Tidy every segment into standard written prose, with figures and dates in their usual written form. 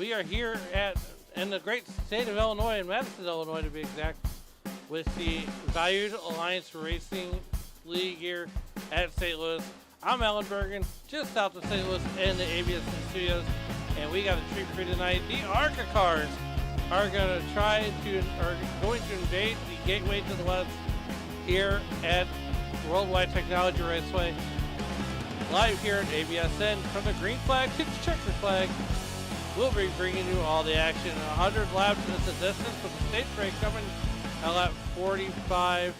we are here in the great state of Illinois, in Madison, Illinois to be exact, with the Valued Alliance Racing League here at St. Louis. I'm Alan Bergen, just south of St. Louis in the ABSN studios, and we got a treat for you tonight. The ARCA cars are going to invade the gateway to the west here at Worldwide Technology Raceway. Live here at ABSN from the green flag to the checkered flag. We'll be bringing you all the action. 100 laps is the distance with the stage break coming at lap 45.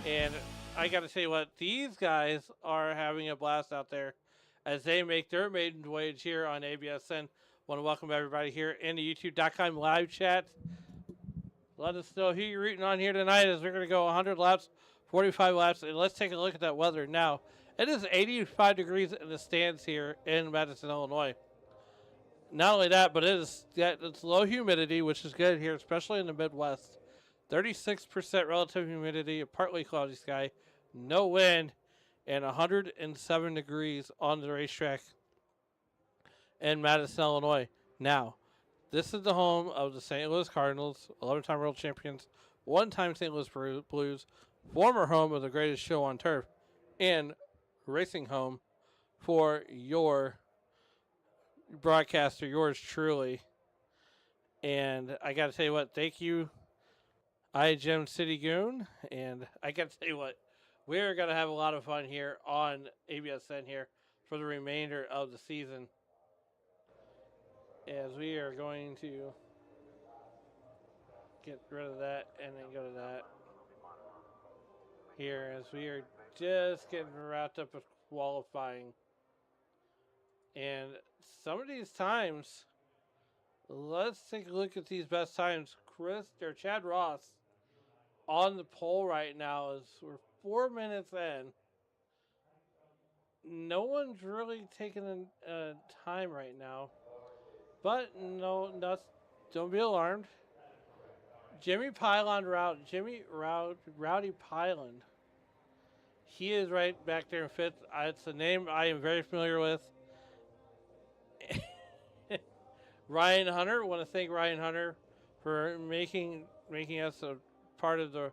And I got to tell you what, these guys are having a blast out there as they make their maiden voyage here on ABSN. Want to welcome everybody here in the YouTube.com live chat. Let us know who you're rooting on here tonight as we're going to go 100 laps, 45 laps. And let's take a look at that weather now. It is 85 degrees in the stands here in Madison, Illinois. Not only that, but it's low humidity, which is good here, especially in the Midwest. 36% relative humidity, a partly cloudy sky, no wind, and 107 degrees on the racetrack in Madison, Illinois. Now, this is the home of the St. Louis Cardinals, 11-time world champions, one-time St. Louis Blues, former home of the greatest show on turf, and racing home for your broadcaster, yours truly. And I got to tell you what, thank you, Jim City Goon. And I got to tell you what, we're going to have a lot of fun here on ABSN here for the remainder of the season. As we are going to get rid of that and then go to that here as we are just getting wrapped up with qualifying. And some of these times, let's take a look at these best times. Chad Ross on the pole right now as we're 4 minutes in. No one's really taking a time right now. But don't be alarmed. Rowdy Pyland. He is right back there in fifth. It's a name I am very familiar with. Ryan Hunter. I want to thank Ryan Hunter for making us a part of the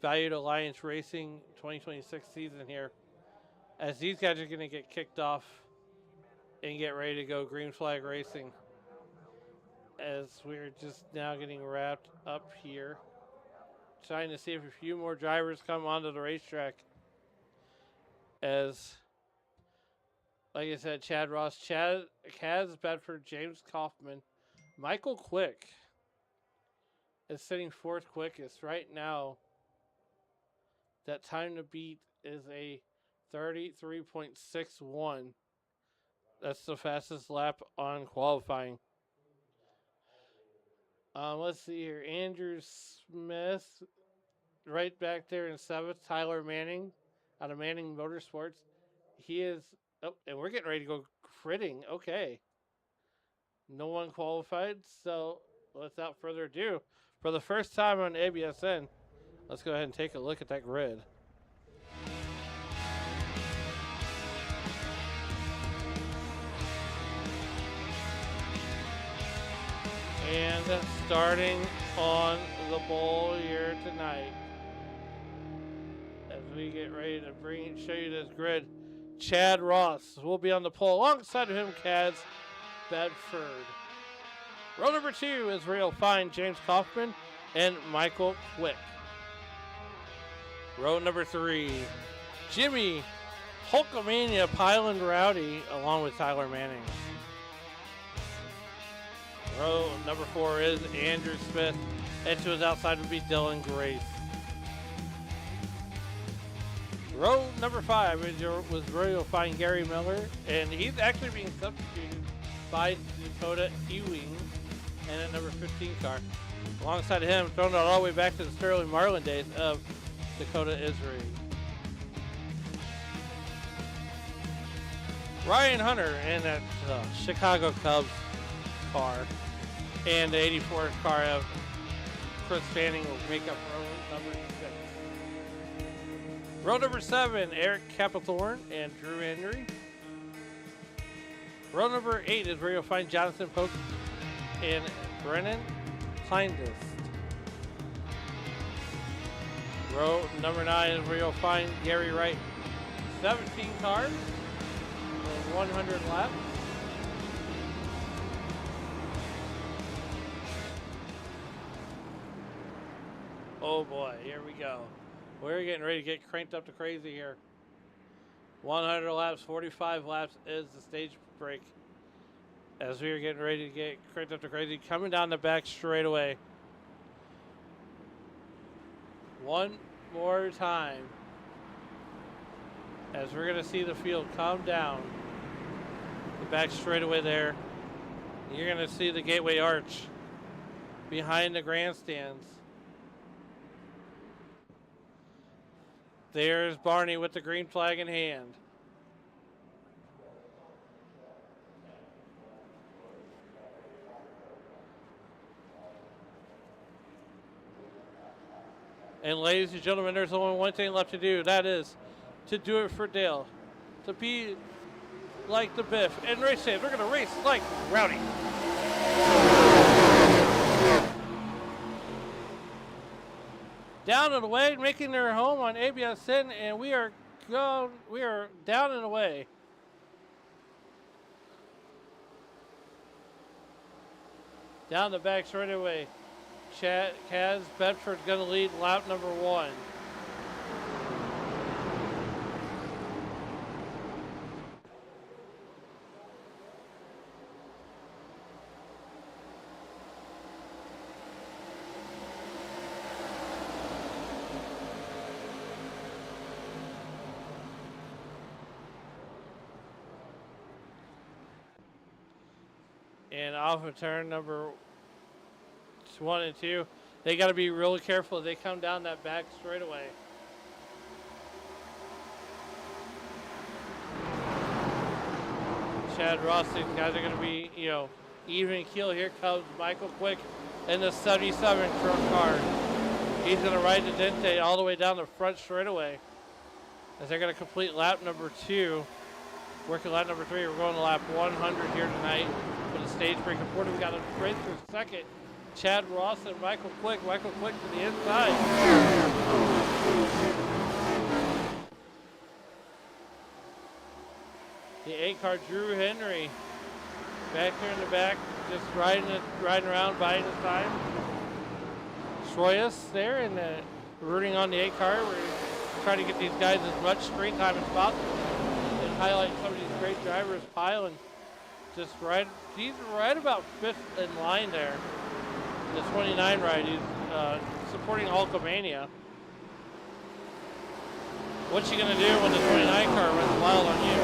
Valued Alliance Racing 2026 season here. As these guys are going to get kicked off and get ready to go green flag racing. As we're just now getting wrapped up here. Trying to see if a few more drivers come onto the racetrack. As, like I said, Chad Ross, Kaz Bedford, James Kaufman, Michael Quick is sitting fourth quickest right now. That time to beat is a 33.61. That's the fastest lap on qualifying. Let's see here. Andrew Smith, right back there in seventh. Tyler Manning out of Manning Motorsports. He is, and we're getting ready to go critting. Okay. No one qualified. So without further ado, for the first time on ABSN, let's go ahead and take a look at that grid. And starting on the pole here tonight, as we get ready to show you this grid, Chad Ross will be on the pole. Alongside of him, Kaz Bedford. Row number 2 is Real Fine, James Kaufman, and Michael Quick. Row number 3, Jimmy Hulkamania Pyland Rowdy, along with Tyler Manning. Row number 4 is Andrew Smith, and to his outside would be Dylan Grace. Row number 5 was Royal Fine Gary Miller, and he's actually being substituted by Dakota Ewing and a number 15 car. Alongside of him, thrown it all the way back to the Sterling Marlin days of Dakota Israel. Ryan Hunter in that Chicago Cubs car. And the 84 car of Chris Fanning will make up row number 6. Row number 7, Eric Capithorne and Drew Henry. Row number 8 is where you'll find Jonathan and Brennan Kleindest. Row number 9 is where you'll find Gary Wright. 17 cars and 100 laps. Oh boy, here we go. We're getting ready to get cranked up to crazy here. 100 laps, 45 laps is the stage break. As we are getting ready to get cranked up to crazy, coming down the back straightaway. One more time. As we're going to see the field come down the back straightaway there. You're going to see the Gateway Arch behind the grandstands. There's Barney with the green flag in hand. And ladies and gentlemen, there's only one thing left to do. That is to do it for Dale. To be like the Biff and race it. They're going to race like Rowdy. Down and away, making their home on ABSN, and we are down and away. Down the back straightaway. Kaz Bedford's going to lead lap number 1. And off of turn number 1 and 2, they got to be really careful as they come down that back straightaway. Chad Ross, these guys are going to be, even keel. Here comes Michael Quick in the 77 truck car. He's going to ride the Dente all the way down the front straightaway as they're going to complete lap number 2. Working lap number 3, we're going to lap 100 here tonight for the stage break. Important, we got a race for second. Chad Ross and Michael Quick. Michael Quick to the inside. The 8-car Drew Henry back there in the back, just riding around, buying his time. Troyus there and rooting on the 8-car. We're trying to get these guys as much screen time as possible and highlight some of these great drivers. Piling just he's right about 5th in line there. The 29 ride, he's supporting Hulkamania. What's he going to do when the 29 car runs wild on you?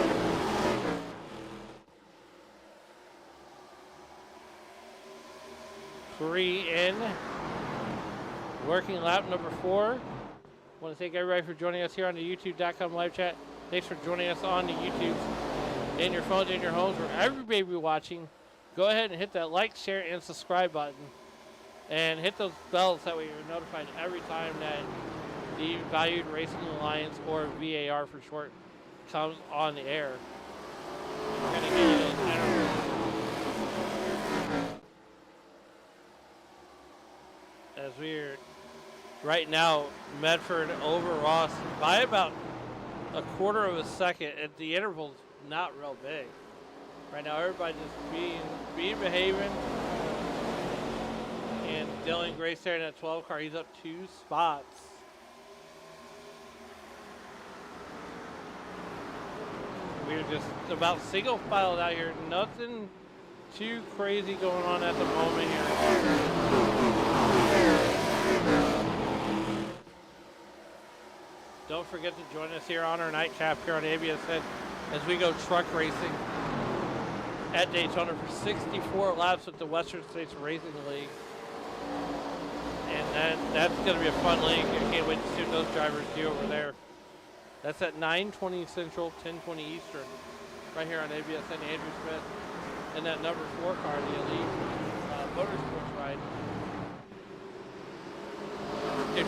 Three in. Working lap number 4. I want to thank everybody for joining us here on the YouTube.com live chat. Thanks for joining us on the YouTube, in your phones, in your homes, wherever you may be watching. Go ahead and hit that like, share, and subscribe button. And hit those bells, that way you're notified every time that the Valued Racing Alliance, or VAR for short, comes on the air. We're going to get you those interviews. As we're right now, Medford over Ross by about a quarter of a second. At the interval's not real big. Right now, everybody just being behaving. And Dylan Grace there in that 12 car, he's up 2 spots. We're just about single filed out here. Nothing too crazy going on at the moment here. Don't forget to join us here on our nightcap here on ABSN as we go truck racing at Daytona for 64 laps with the Western States Racing League. And that's going to be a fun league. I can't wait to see what those drivers do over there. That's at 9:20 Central, 10:20 Eastern, right here on ABSN. Andrew Smith and that number 4 car, the Elite Motorsports ride. If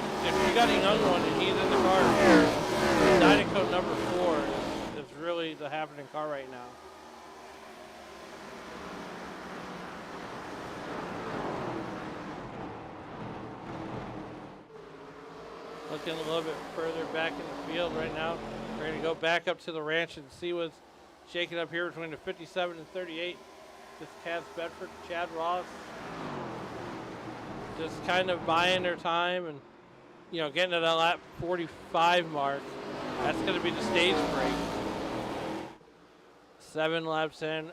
you got a young one and he's in the car, Dynaco number 4 is really the happening car right now. looking a little bit further back in the field right now. We're going to go back up to the ranch and see what's shaking up here between the 57 and 38. This Cass Bedford, Chad Ross, just kind of buying their time and, you know, getting to that lap 45 mark. That's going to be the stage break. 7 laps in,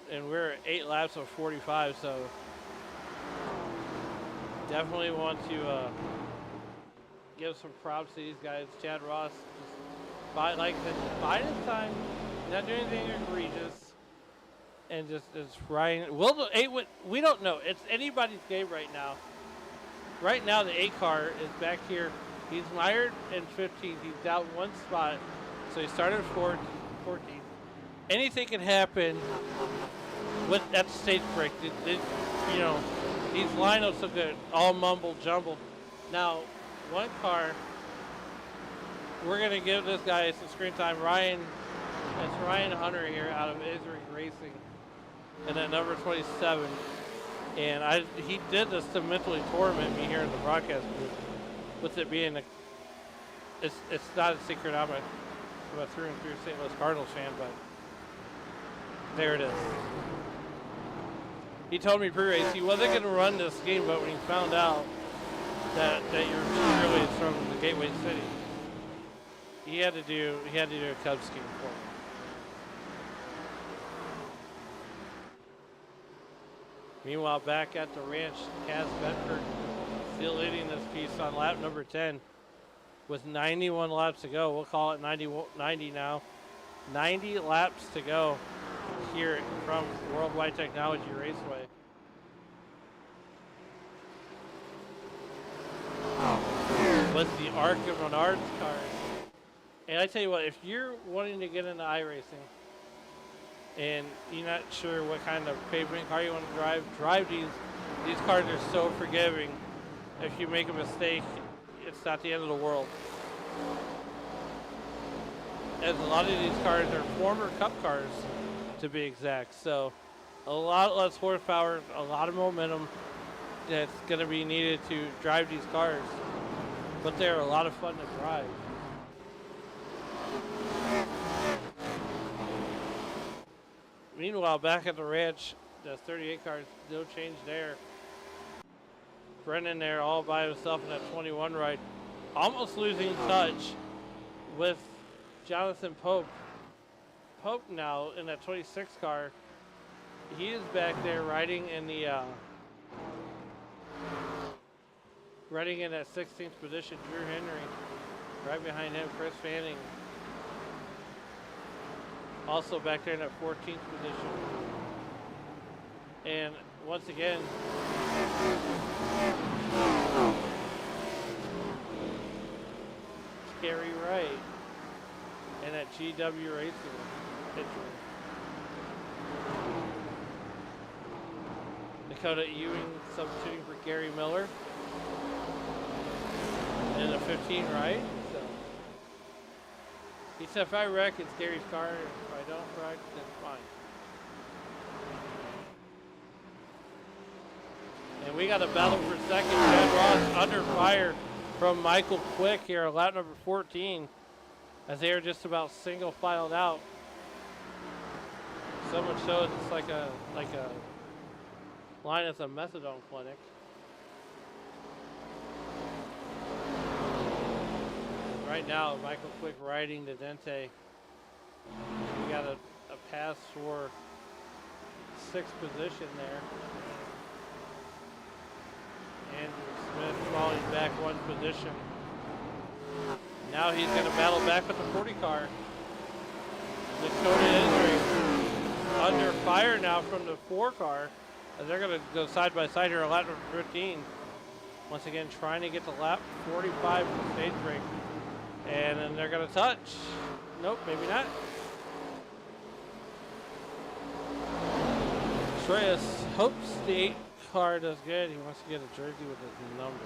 and we're at 8 laps of 45, so definitely want to give some props to these guys. Chad Ross, just like I said, buying his time, not doing anything egregious, and just riding. We don't know. It's anybody's game right now. Right now, the 8 car is back here. He's mired in 15th. He's down 1 spot, so he started 14th. Anything can happen at the stage break. You know, these lineups are good, all mumble jumbled. Now, 1 car, we're going to give this guy some screen time. It's Ryan Hunter here out of Israel Racing, and at number 27. And he did this to mentally torment me here in the broadcast booth, with it being it's not a secret. I'm a through and through St. Louis Cardinals fan, but there it is. He told me pre-race he wasn't going to run this game, but when he found out that you're really from the Gateway City, he had to do a Cubs game for me. Meanwhile, back at the ranch, Cass Bedford still leading this piece on lap number 10 with 91 laps to go. We'll call it 90 now. 90 laps to go here from Worldwide Technology Raceway. With the Arc of Menards cars. And I tell you what, if you're wanting to get into iRacing and you're not sure what kind of pavement car you want to drive these cars are so forgiving. If you make a mistake, it's not the end of the world. As a lot of these cars are former Cup cars, to be exact. So a lot less horsepower, a lot of momentum that's going to be needed to drive these cars. But they're a lot of fun to drive. Meanwhile, back at the ranch, the 38 cars, no change there. Brennan there all by himself in that 21 ride. Almost losing touch with Jonathan Pope. Pope now in that 26 car. He is back there riding in the riding in that 16th position. Drew Henry right behind him. Chris Fanning also back there in that 14th position. And once again, Scary Wright and that GW Racing picture. Dakota Ewing substituting for Gary Miller in a 15, right? So he said, if I wreck, it's Gary's car. If I don't wreck, then fine. And we got a battle for second. Chad Ross under fire from Michael Quick here, lap number 14, as they are just about single filed out. So much so it's like a line at a methadone clinic. Right now, Michael Quick riding the Dente. We got a pass for 6th position there. Andrew Smith falling back 1 position. Now he's going to battle back with the 40 car. Dakota Israel under fire now from the 4 car. As they're going to go side by side here at lap number 15. Once again, trying to get to lap 45 from the stage break. And then they're going to touch. Nope, maybe not. Shreyas hopes the 8 car does good. He wants to get a jersey with his number.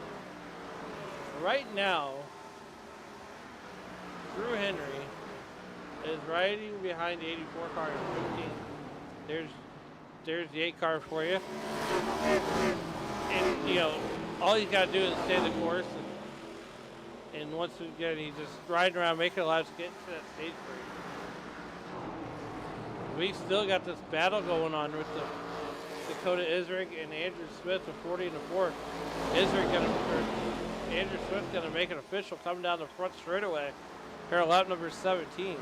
Right now, Drew Henry is riding behind the 84 car in 15. There's the 8 car for you. And, you know, all you got to do is stay the course And once again, he's just riding around making laps, getting to that stage break. We still got this battle going on with the Dakota Isrick and Andrew Smith with 40 to 4. Andrew Smith gonna make it official coming down the front straightaway. Here on lap number 17.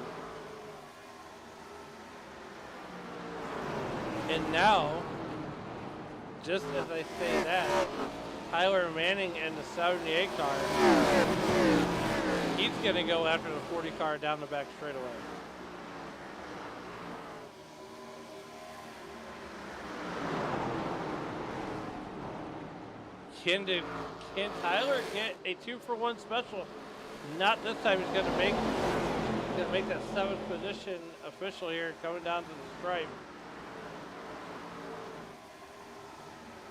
And now, just as I say that, Tyler Manning and the 78 car, he's gonna go after the 40 car down the back straightaway. Can Tyler get a 2-for-1 special? Not this time. He's gonna make that 7th position official here, coming down to the stripe.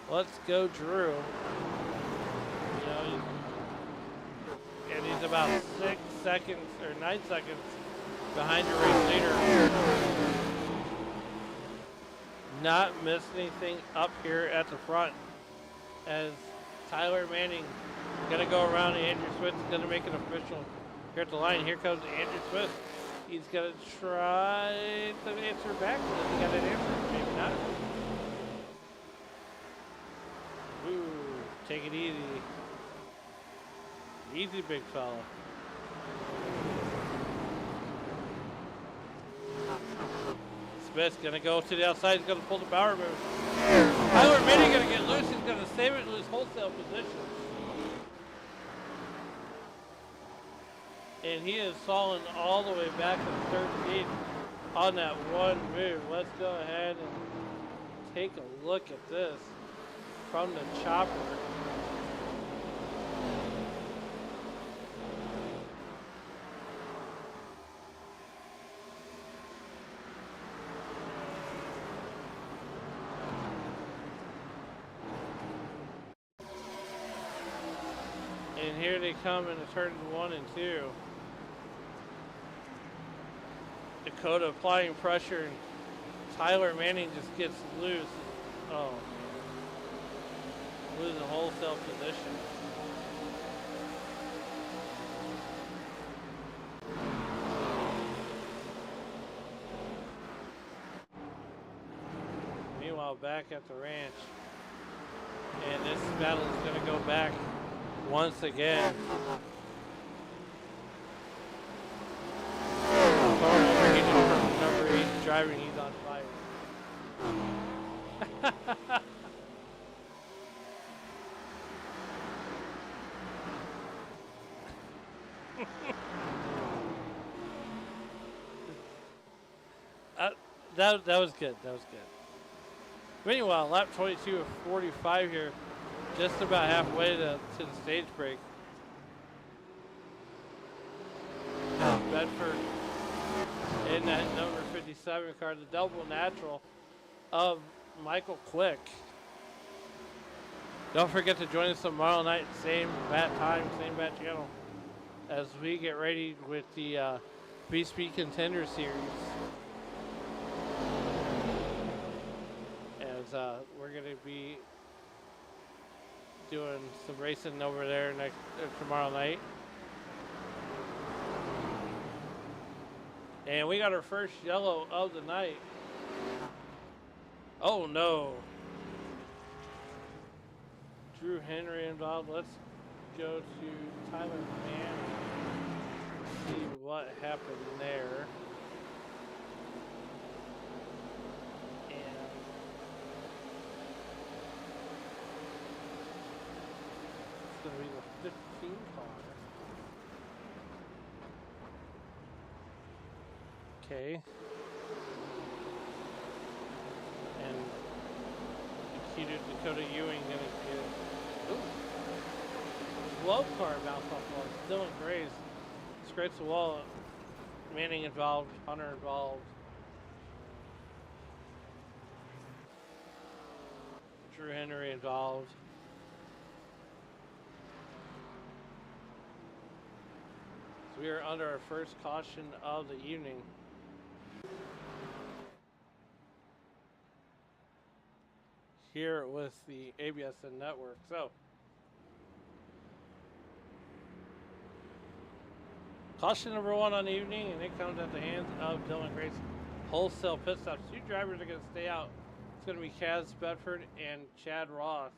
Let's go, Drew. You know, and he's about 6 seconds or 9 seconds behind your race leader. Not miss anything up here at the front, as Tyler Manning gonna go around and Andrew Smith's gonna make it official here at the line. Here comes Andrew Smith. He's gonna try to answer back. Does he got an answer? Maybe not. Ooh, take it easy. Easy, big fella. Smith's gonna go to the outside. He's gonna pull the power move. Tyler Manning gonna get loose. He's gonna save it and lose wholesale position. And he is falling all the way back to the 13th on that one move. Let's go ahead and take a look at this from the chopper. And here they come into turns 1 and 2. Dakota applying pressure, and Tyler Manning just gets loose. Oh, losing wholesale position. Meanwhile, back at the ranch, and this battle is going to go back once again. Number 8 driving, he's on fire. That was good. That was good. Meanwhile, lap 22 of 45 here, just about halfway to the stage break. Bedford in that number 57 car, the double natural of Michael Quick. Don't forget to join us tomorrow night, same bat time, same bat channel, as we get ready with the B-Speed Contender Series. As we're going to be doing some racing over there tomorrow night. And we got our first yellow of the night. Oh no. Drew Henry involved. Let's go to Tyler Manning. See what happened there. And it's going to be the 15 car. Okay. And executed Dakota Ewing gonna get. Ooh. Glove car bounce off wall. Dylan Grace scrapes the wall. Manning involved. Hunter involved. Drew Henry involved. So we are under our first caution of the evening. Here with the ABSN network. So Caution number 1 on the evening, and it comes at the hands of Dylan Grace. Wholesale pit stops. 2 drivers are going to stay out. It's going to be Kaz Bedford and Chad Ross.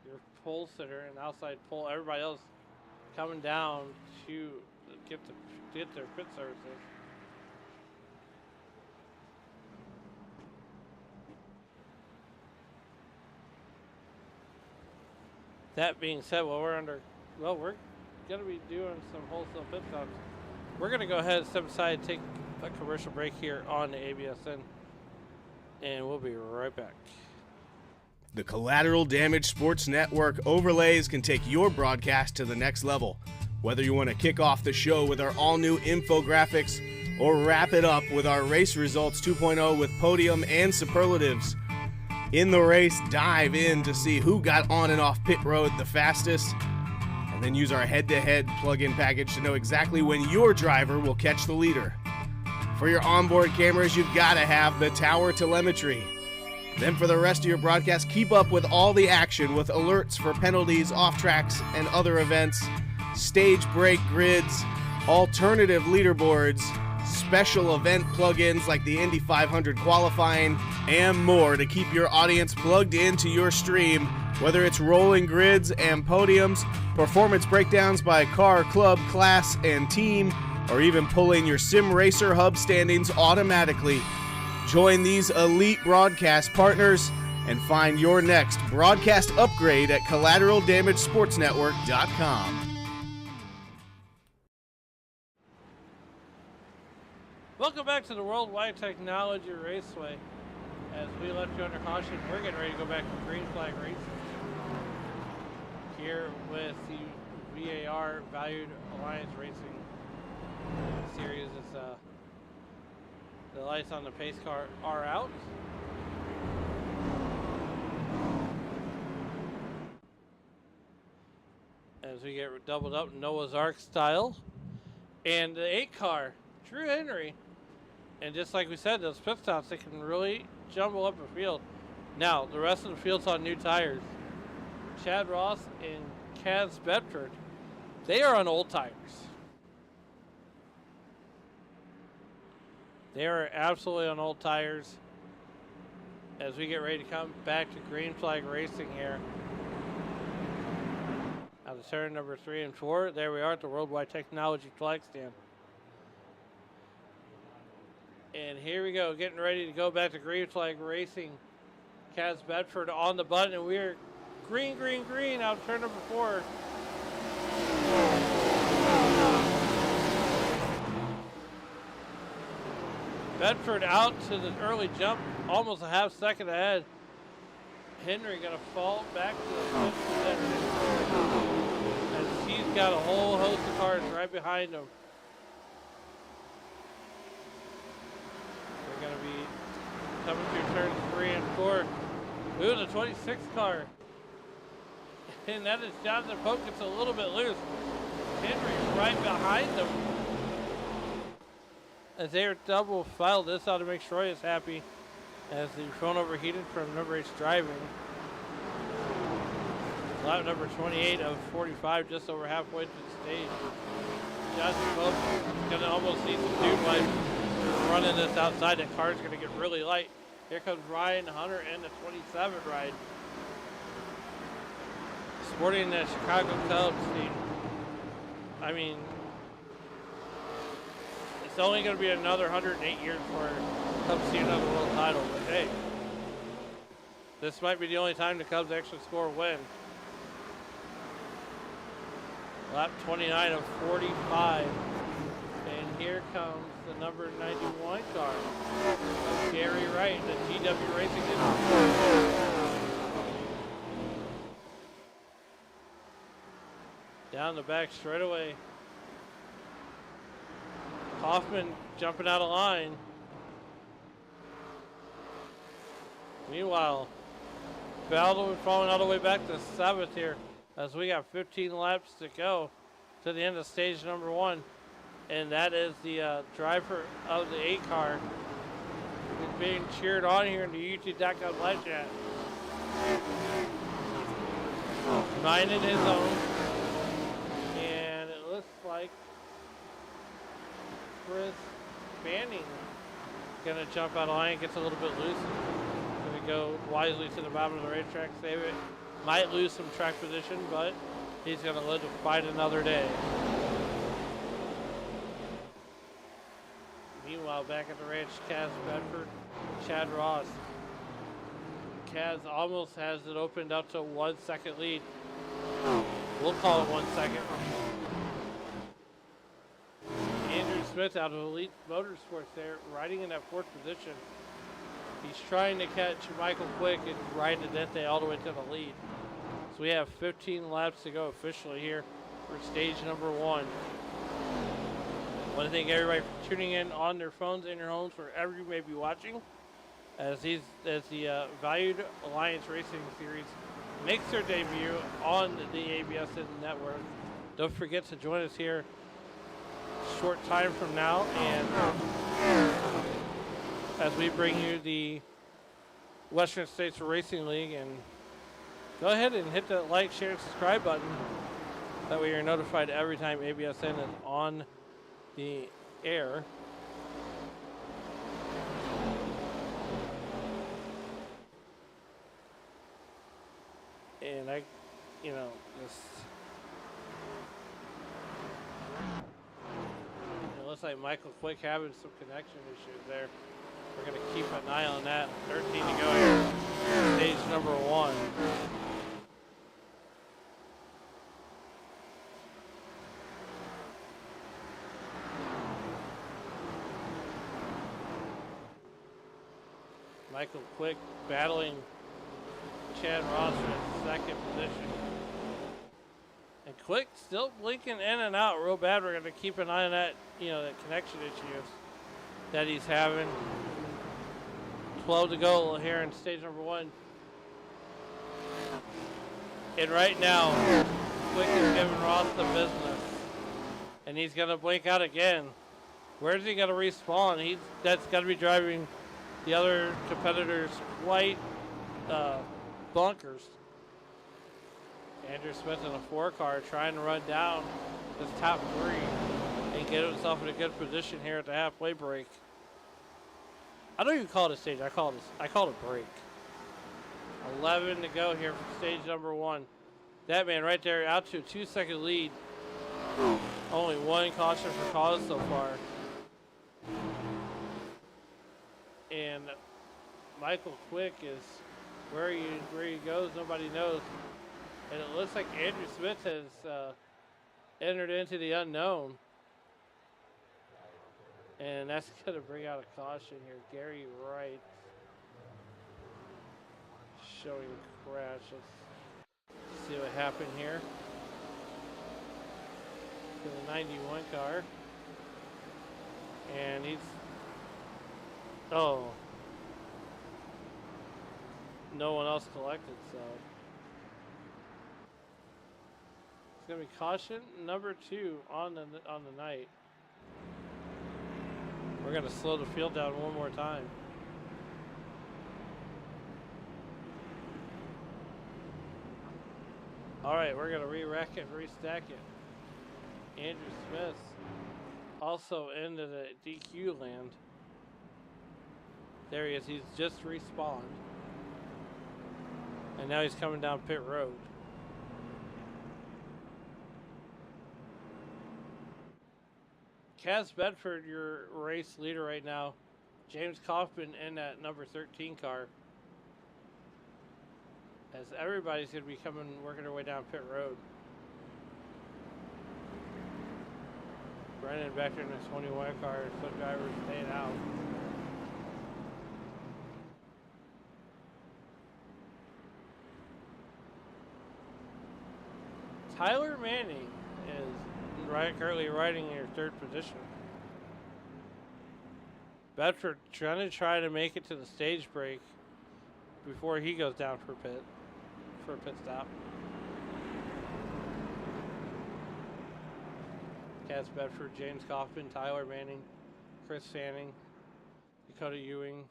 Your pole sitter and outside pole. Everybody else coming down to get their pit services. That being said, we're going to be doing some wholesale pit stops. We're going to go ahead and step aside and take a commercial break here on the ABSN, and we'll be right back. The Collateral Damage Sports Network overlays can take your broadcast to the next level. Whether you want to kick off the show with our all-new infographics or wrap it up with our race results 2.0 with podium and superlatives. In the race, dive in to see who got on and off pit road the fastest, and then use our head-to-head plug-in package to know exactly when your driver will catch the leader. For your onboard cameras, you've got to have the tower telemetry. Then for the rest of your broadcast, keep up with all the action with alerts for penalties, off-tracks, and other events, stage break grids, alternative leaderboards, special event plugins like the Indy 500 qualifying, and more to keep your audience plugged into your stream, whether it's rolling grids and podiums, performance breakdowns by car, club, class, and team, or even pulling your Sim Racer Hub standings automatically. Join these elite broadcast partners and find your next broadcast upgrade at collateraldamagesportsnetwork.com. Welcome back to the Worldwide Technology Raceway. As we left you under caution, we're getting ready to go back to green flag racing here with the VAR Valued Alliance Racing Series. It's the lights on the pace car are out. As we get doubled up Noah's Ark style. And the 8 car, Drew Henry. And just like we said, those pit stops, they can really jumble up the field. Now, the rest of the field's on new tires. Chad Ross and Kaz Bedford, they are on old tires. They are absolutely on old tires as we get ready to come back to green flag racing here. Out of turn number 3 and 4, there we are at the Worldwide Technology flag stand. And here we go, getting ready to go back to green flag racing. Kaz Bedford on the button, and we're green, green, green out of turn number 4. Bedford out to the early jump, almost a half second ahead. Henry gonna fall back to the fifth position as he's got a whole host of cars right behind him. They're gonna be coming through turns 3 and 4. Ooh, the 26 car. And that is Jonathan Pope gets a little bit loose. Henry right behind them. As they are double filed, this ought to make Troy is happy as the phone overheated from number 8's driving. Lap number 28 of 45, just over halfway to the stage. Jonathan Pope is going to almost need some dude life running this outside. That car is going to get really light. Here comes Ryan Hunter and the 27 ride. Sporting the Chicago Cubs team. I mean, it's only going to be another 108 years for Cubs see another world title, but hey, this might be the only time the Cubs actually score a win. Lap 29 of 45, and here comes the number 91 car of Gary Wright, the GW Racing Institute. Down the back straightaway. Hoffman jumping out of line. Meanwhile, Baldwin falling all the way back to 7th here as we got 15 laps to go to the end of stage number 1. And that is the driver of the 8 car who's being cheered on here in the YouTube.com live chat. Minding his own. And it looks like Chris Fanning gonna jump out of line, gets a little bit loose. Gonna go wisely to the bottom of the racetrack, save it. Might lose some track position, but he's gonna live to fight another day. Meanwhile, back at the ranch, Kaz Bedford, Chad Ross. Kaz almost has it opened up to 1 second lead. We'll call it 1 second. Andrew Smith out of Elite Motorsports there, riding in that 4th position. He's trying to catch Michael Quick and ride Dente all the way to the lead. So we have 15 laps to go officially here for stage number 1. I want to thank everybody for tuning in on their phones, in your homes, wherever you may be watching, as the Valued Alliance Racing Series makes their debut on the ABSN network. Don't forget to join us here a short time from now, and as we bring you the Western States Racing League, and go ahead and hit the like, share, and subscribe button. That way you're notified every time ABSN is on the air. And just it looks like Michael Quick having some connection issues there. We're going to keep an eye on that. 13 to go here. Stage number 1. Michael Quick battling Chad Ross in 2nd position. And Quick still blinking in and out real bad. We're going to keep an eye on that, that connection issues that he's having. 12 to go here in stage number 1. And right now, Quick is giving Ross the business. And he's going to blink out again. Where's he going to respawn? That's got to be driving the other competitors quite bunkers. Andrew Smith in a 4 car trying to run down this top 3 and get himself in a good position here at the halfway break. I don't even call it a stage. I call it a break. 11 to go here for stage number 1. That man right there out to a 2 second lead. Only 1 caution for cause so far. And Michael Quick is where he goes, nobody knows. And it looks like Andrew Smith has entered into the unknown. And that's going to bring out a caution here. Gary Wright showing crash. Let's see what happened here. To the 91 car. And no one else collected, so it's gonna be caution number 2 on the night. We're gonna slow the field down one more time. All right, we're gonna re-rack it, restack it. Andrew Smith also into the DQ land. There he is. He's just respawned. And now he's coming down pit road. Kaz Bedford, your race leader right now. James Kaufman in that number 13 car. As everybody's going to be working their way down pit road. Brennan back there in the 21 car. Some drivers staying out. Tyler Manning is currently riding in your 3rd position. Bedford trying to make it to the stage break before he goes down for a pit stop. Kaz Bedford, James Kaufman, Tyler Manning, Chris Fanning, Dakota Ewing,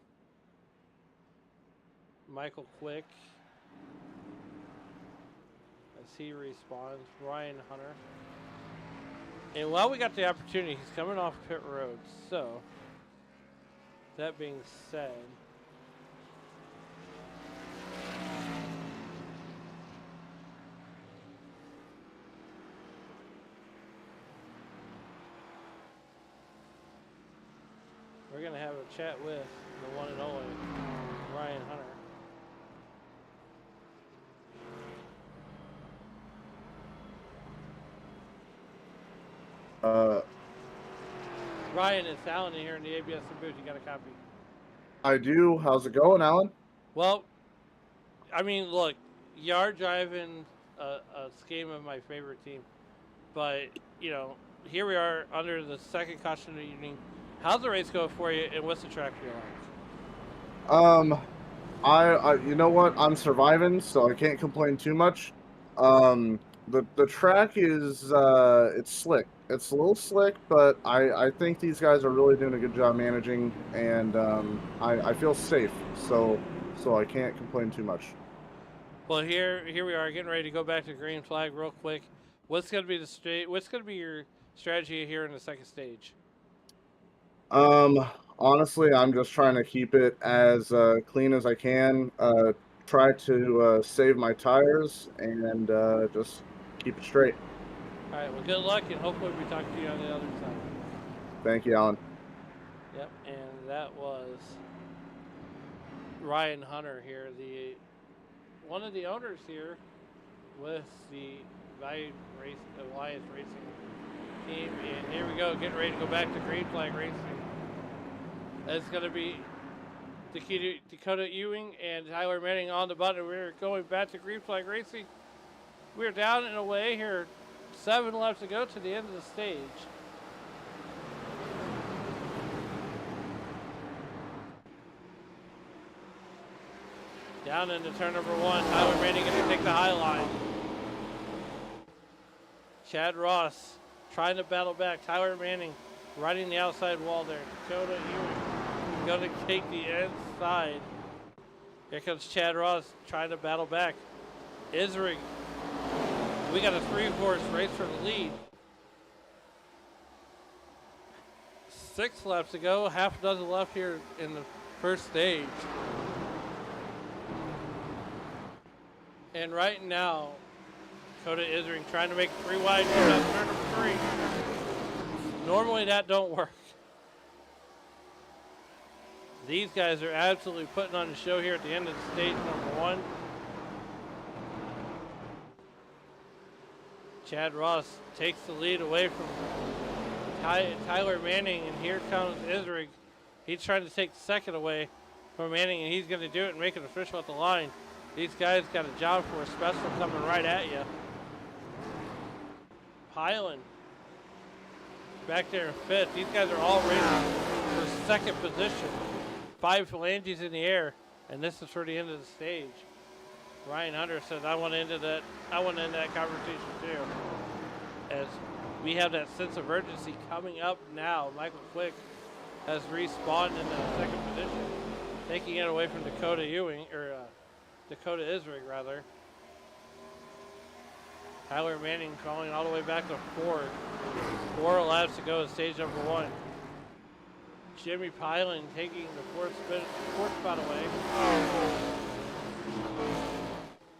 Michael Quick. As he respawns, Ryan Hunter, And while we got the opportunity, he's coming off pit road. So, that being said, we're going to have a chat with the one and only Ryan Hunter. Ryan, it's Alan here in the ABSN booth. You got a copy? I do. How's it going, Alan? Well, I mean, look, you are driving a scheme of my favorite team, but you know, here we are under the second caution of the evening. How's the race go for you, and what's the track feel like? I you know what? I'm surviving, so I can't complain too much. The track is it's slick. It's a little slick, but I think these guys are really doing a good job managing, and I feel safe, so I can't complain too much. Well, here we are getting ready to go back to green flag real quick. What's going to be what's going to be your strategy here in the second stage? Honestly, I'm just trying to keep it as clean as I can. Try to save my tires and just keep it straight. All right, well, good luck, and hopefully we talk to you on the other side. Thank you, Alan. Yep, and that was Ryan Hunter here, one of the owners here with the Alliance Racing team. And here we go, getting ready to go back to green flag racing. It's going to be Dakota Ewing and Tyler Manning on the button. We're going back to green flag racing. We're down and away here. 7 laps to go to the end of the stage. Down into turn number 1. Tyler Manning going to take the high line. Chad Ross trying to battle back. Tyler Manning riding the outside wall there. Dakota Ewing going to take the inside. Here comes Chad Ross trying to battle back. Isring. We got a 3-horse race for the lead. 6 laps to go. Half a dozen left here in the first stage. And right now, Dakota Isring trying to make 3 wide. Turn number 3. Normally that don't work. These guys are absolutely putting on the show here at the end of the stage number 1. Chad Ross takes the lead away from Tyler Manning, and here comes Isring. He's trying to take the second away from Manning, and he's going to do it and make it official at the line. These guys got a job for a special coming right at you. Hyland back there in 5th. These guys are all racing for second position. 5 phalanges in the air, and this is for the end of the stage. Ryan Hunter says, I want to end that conversation too. As we have that sense of urgency coming up now. Michael Quick has respawned in the second position, taking it away from Dakota Isring rather. Tyler Manning falling all the way back to 4. 4 laps to go in stage number 1. Jimmy Pylan taking the fourth spot away.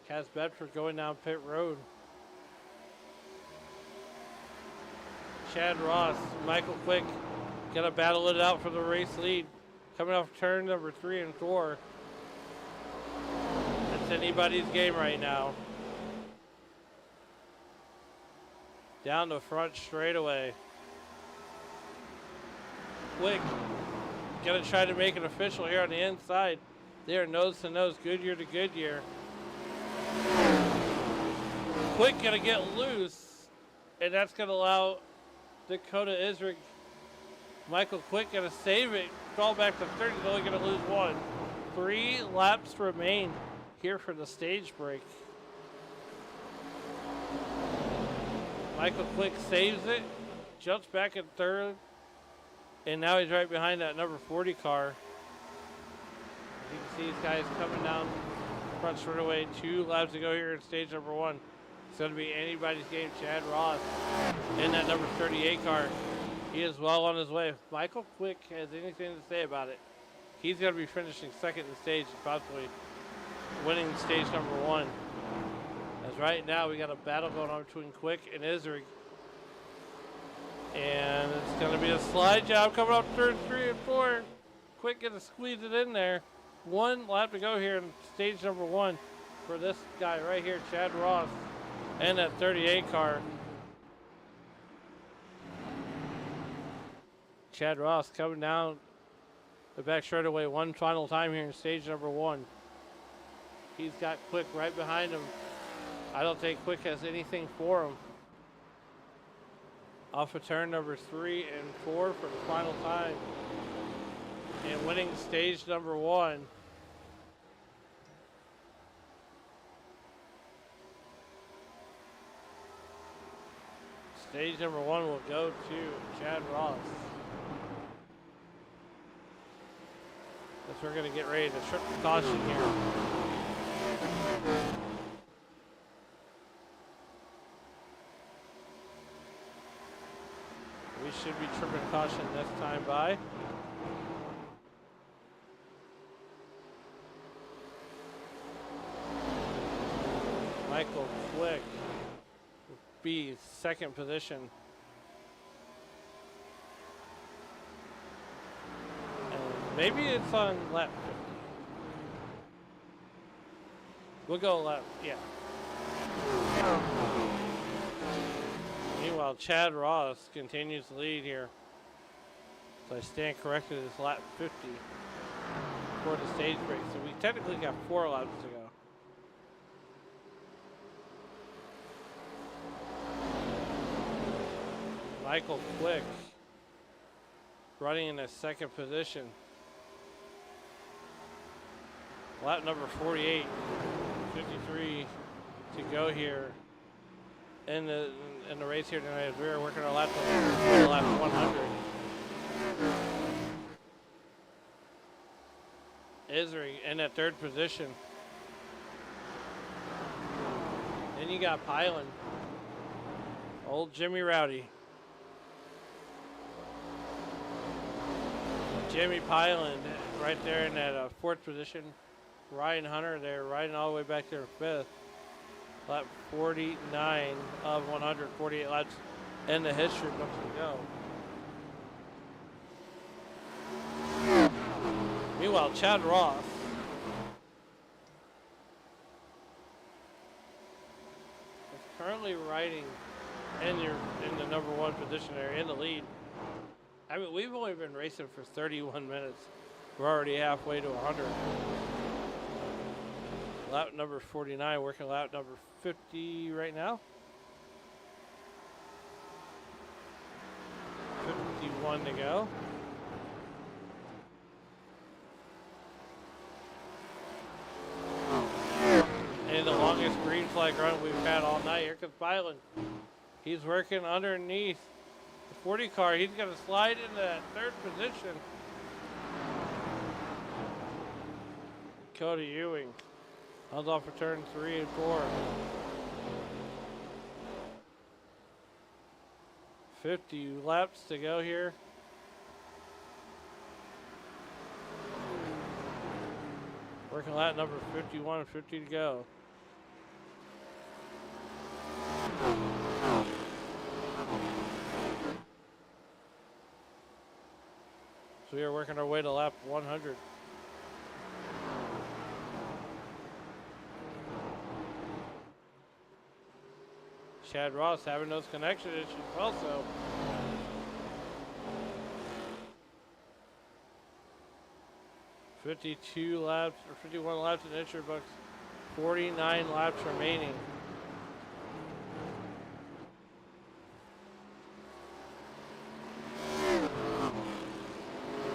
Kaz Bedford going down pit road. Chad Ross, Michael Quick gonna battle it out for the race lead. Coming off turn number 3 and 4. It's anybody's game right now. Down the front straightaway. Quick gonna try to make it official here on the inside. They are nose to nose, Goodyear to Goodyear. Quick gonna get loose, and that's gonna allow Dakota Isring. Michael Quick gonna save it, fall back to 30, he's only gonna lose 1. 3 laps remain here for the stage break. Michael Quick saves it, jumps back in 3rd, and now he's right behind that number 40 car. You can see these guys coming down front straightaway. 2 laps to go here in stage number 1. It's going to be anybody's game. Chad Ross in that number 38 car. He is well on his way. If Michael Quick has anything to say about it, he's going to be finishing second in the stage and possibly winning stage number 1. As right now we got a battle going on between Quick and Isrig. And it's going to be a slide job coming up turn 3 and 4. Quick going to squeeze it in there. 1 lap to go here in stage number 1 for this guy right here, Chad Ross, and that 38 car. Chad Ross coming down the back straightaway one final time here in stage number 1. He's got Quick right behind him. I don't think Quick has anything for him. Off of turn number 3 and 4 for the final time. And winning stage number 1. Stage number 1 will go to Chad Ross. As we're going to get ready to trip the caution here. We should be tripping caution this time by. Michael Quick will be second position. Maybe it's on lap 50. We'll go lap, yeah. Meanwhile, Chad Ross continues to lead here. So I stand corrected, it's lap 50 for the stage break. So we technically got 4 laps to go. Michael Quick running in the second position. Lap number 48, 53 to go here in the race here tonight. As we are working our lap 100. Isri in that third position. Then you got Pilon, old Jimmy Rowdy. Jimmy Pilon right there in that fourth position. Ryan Hunter there, riding all the way back there fifth. Lap 49 of 148 laps in the history books to go. Meanwhile, Chad Ross is currently riding in the number 1 position there in the lead. I mean, we've only been racing for 31 minutes. We're already halfway to 100. Lap number 49, working lap number 50 right now. 51 to go. And the longest green flag run we've had all night. Here comes Byland. He's working underneath the 40 car. He's going to slide into that third position. Cody Ewing holds off for turn 3 and 4. 50 laps to go here. Working lap number 51, 50 to go. So we are working our way to lap 100. Chad Ross having those connection issues also. (52 laps or 51 laps in injury books, 49 laps remaining.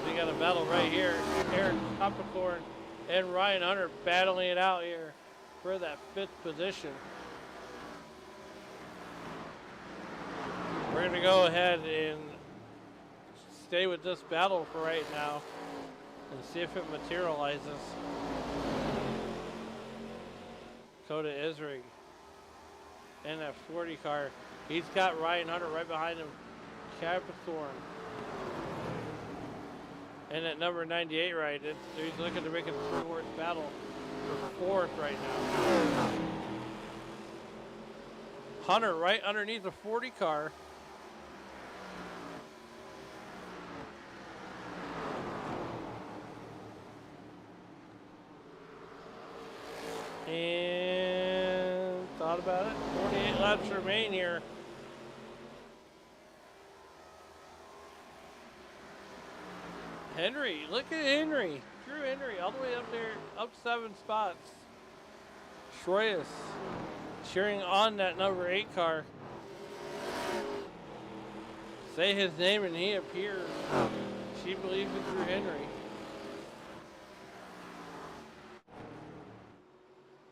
We got a battle right here. Eric Hoppecorn and Ryan Hunter battling it out here for that 5th position. We're going to go ahead and stay with this battle for right now and see if it materializes. Coda Isrig in that 40 car. He's got Ryan Hunter right behind him. Capathorn. And at number 98 right, he's looking to make it a 3-horse battle for 4th right now. Hunter right underneath the 40 car. And thought about it. 48 laps remain here. Henry, look at Henry. Drew Henry all the way up there, up 7 spots. Schroyes cheering on that number 8 car. Say his name and he appears. She believes in Drew Henry.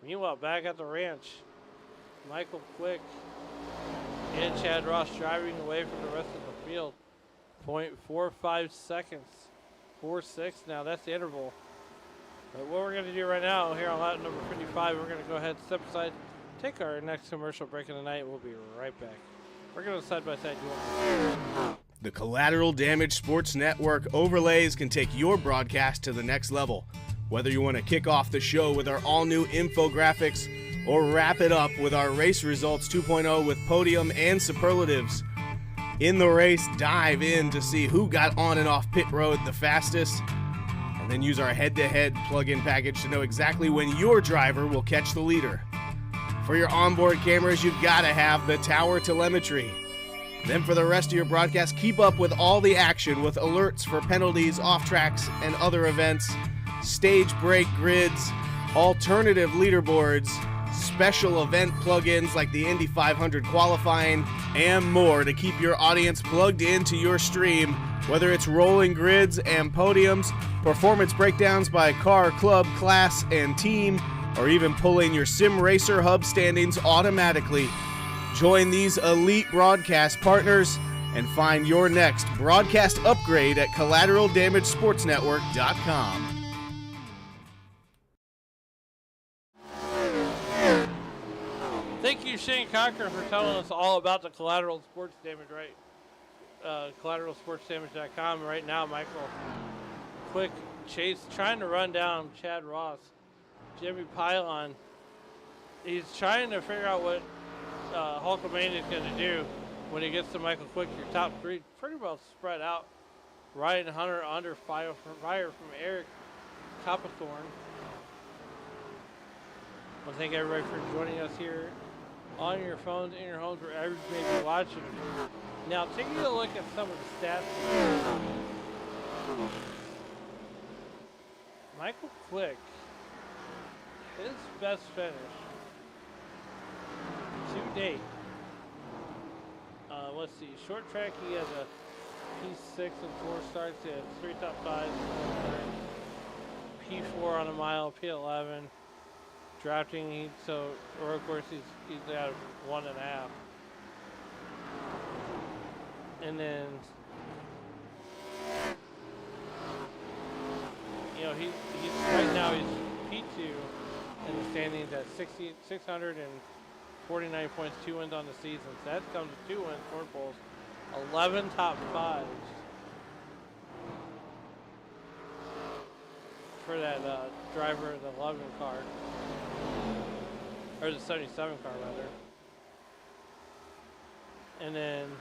Meanwhile, back at the ranch, Michael Quick and Chad Ross driving away from the rest of the field. 0.45 seconds. 4-6 now, that's the interval. But what we're going to do right now here on lap number 55, we're going to go ahead and step aside, take our next commercial break of the night. We'll be right back. We're going to side-by-side duel. The Collateral Damage Sports Network overlays can take your broadcast to the next level. Whether you want to kick off the show with our all-new infographics or wrap it up with our race results 2.0 with podium and superlatives. In the race, dive in to see who got on and off pit road the fastest, and then use our head-to-head plug-in package to know exactly when your driver will catch the leader. For your onboard cameras, you've got to have the tower telemetry. Then for the rest of your broadcast, keep up with all the action with alerts for penalties, off-tracks, and other events, stage break grids, alternative leaderboards, special event plugins like the Indy 500 qualifying, and more to keep your audience plugged into your stream, whether it's rolling grids and podiums, performance breakdowns by car, club, class, and team, or even pulling your Sim Racer hub standings automatically. Join these elite broadcast partners and find your next broadcast upgrade at CollateralDamageSportsNetwork.com. Thank you, Shane Cochran, for telling us all about the Collateral Sports Damage, right? CollateralSportsDamage.com. Right now, Michael Quick chase trying to run down Chad Ross. Jimmy Pylon. He's trying to figure out what Hulkamania is going to do when he gets to Michael Quick. Your top 3 pretty well spread out. Ryan Hunter under fire from Eric Capathorn. Well, thank everybody for joining us here on your phones, in your homes, wherever you may be watching. Now, taking a look at some of the stats. Michael Quick, his best finish to date. Let's see, short track, he has a P6 and 4 starts. He has 3 top 5s, P4 on a mile, P11. Drafting, so road course, he's at 1.5. And then, you know, he's right now he's P2 in the standings at 649 points, 2 wins on the season. So that comes with 2 wins, 4 poles, 11 top 5s for that driver of the 11 car. Or the 77 car, rather. And then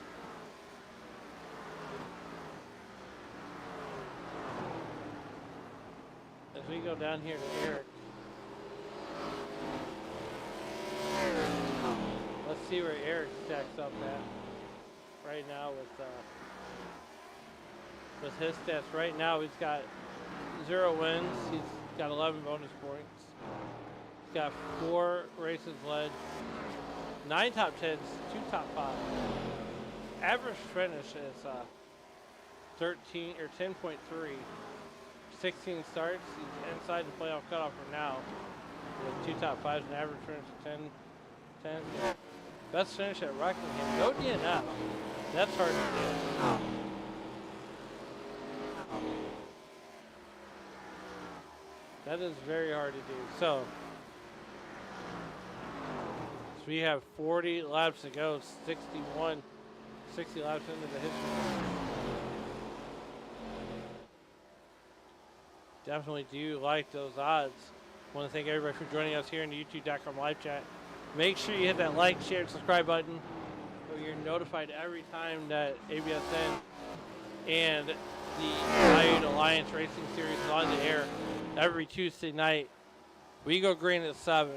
as we go down here to Eric, let's see where Eric stacks up at right now with his stats. Right now he's got 0 wins. He's got 11 bonus points. He's got 4 races led, 9 top 10s, 2 top 5. Average finish is 13 or 10.3. 16 starts. He's inside the playoff cutoff for now with 2 top 5s and average finish of 10. Best finish at Rockingham. Go DNF. That's hard to do. That is very hard to do. So, as we have 40 laps to go, 60 laps into the history. Definitely do like those odds. Want to thank everybody for joining us here in the YouTube.com live chat. Make sure you hit that like, share, and subscribe button so you're notified every time that ABSN and the Valued Alliance Racing Series is on the air every Tuesday night. We go green at 7.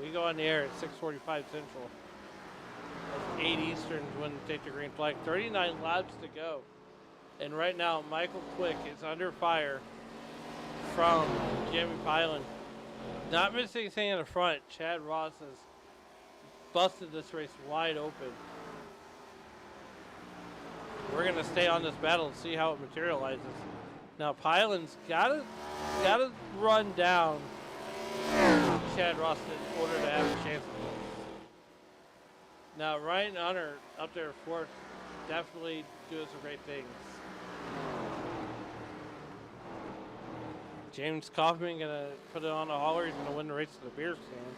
We go on the air at 6:45 Central. That's 8 Eastern is when they take the green flag. 39 laps to go. And right now, Michael Quick is under fire from Jimmy Pylan. Not missing anything in the front. Chad Ross has busted this race wide open. We're gonna stay on this battle and see how it materializes. Now Pylan's gotta run down Chad Ross in order to have a chance. Now Ryan Hunter up there fourth, definitely doing some great things. James Kaufman gonna put it on the hauler. He's gonna win the race to the beer stand.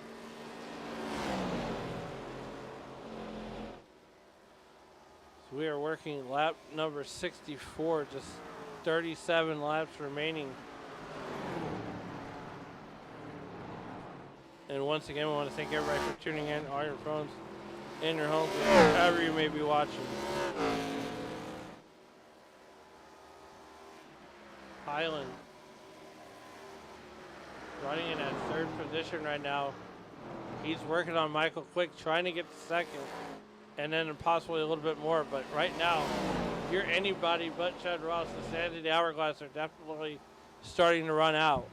So we are working lap number 64, just 37 laps remaining. And once again, we want to thank everybody for tuning in on your phones, in your homes, wherever you may be watching. Highland running in that third position right now. He's working on Michael Quick, trying to get the second, and then possibly a little bit more. But right now, if you're anybody but Chad Ross, the sands of the hourglass are definitely starting to run out.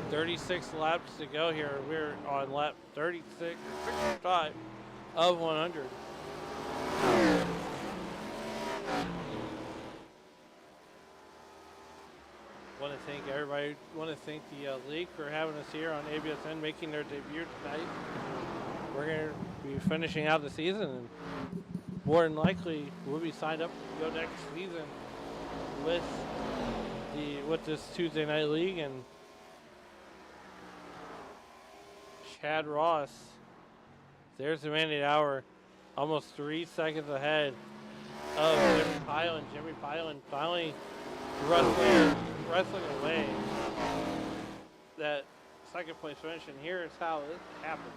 36 laps to go here. We're on lap 65 of 100. Want to thank everybody. Want to thank the league for having us here on ABSN, making their debut tonight. We're going to be finishing out the season, and more than likely we'll be signed up to go next season with this Tuesday night league. And Chad Ross, there's the man of the hour, almost 3 seconds ahead of Jimmy Pylan. Jimmy Pylan finally wrestling away that second place finish, and here's how it happened.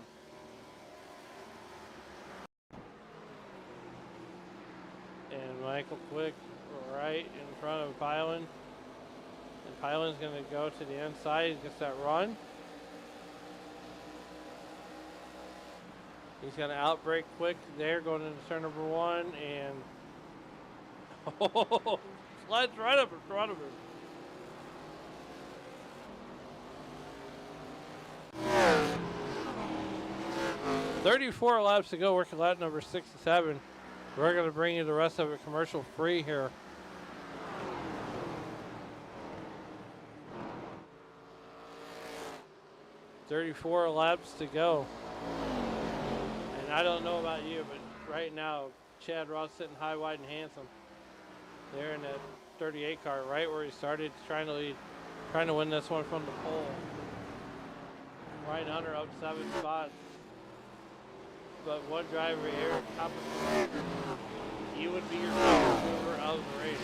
And Michael Quick right in front of Pylan. And Pylan's going to go to the inside, he gets that run. He's going to outbreak Quick there, going into turn number 1, and slides right up in front of him. $34 laps to go, working lap number 67. We're going to bring you the rest of it commercial free here. $34 laps to go. And I don't know about you, but right now, Chad Ross sitting high, wide, and handsome. There in that 38 car, right where he started, trying to lead, trying to win this one from the pole. Ryan Hunter up 7 spots. But one driver here, top of the, he would be your first mover of the race.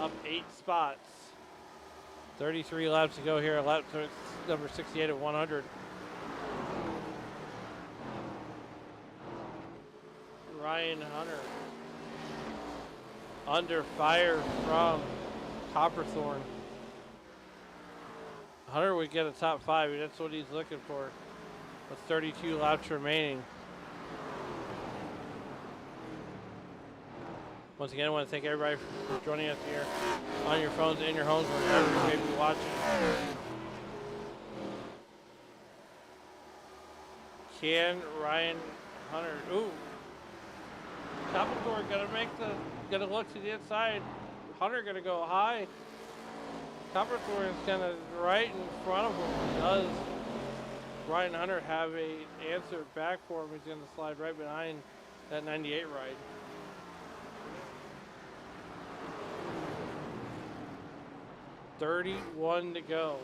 Up 8 spots. 33 laps to go here, lap number 68 at 100. Ryan Hunter under fire from Copperthorne. Hunter would get a top 5, and that's what he's looking for. With 32 laps remaining. Once again, I want to thank everybody for joining us here on your phones, in your homes, wherever you may be watching. Can Ryan Hunter, ooh. Copperthorne gonna look to the inside. Hunter gonna go high. Copperthorne's gonna right in front of him. Does Ryan Hunter have a answer back for him? He's going to slide right behind that 98 ride. $31 to go.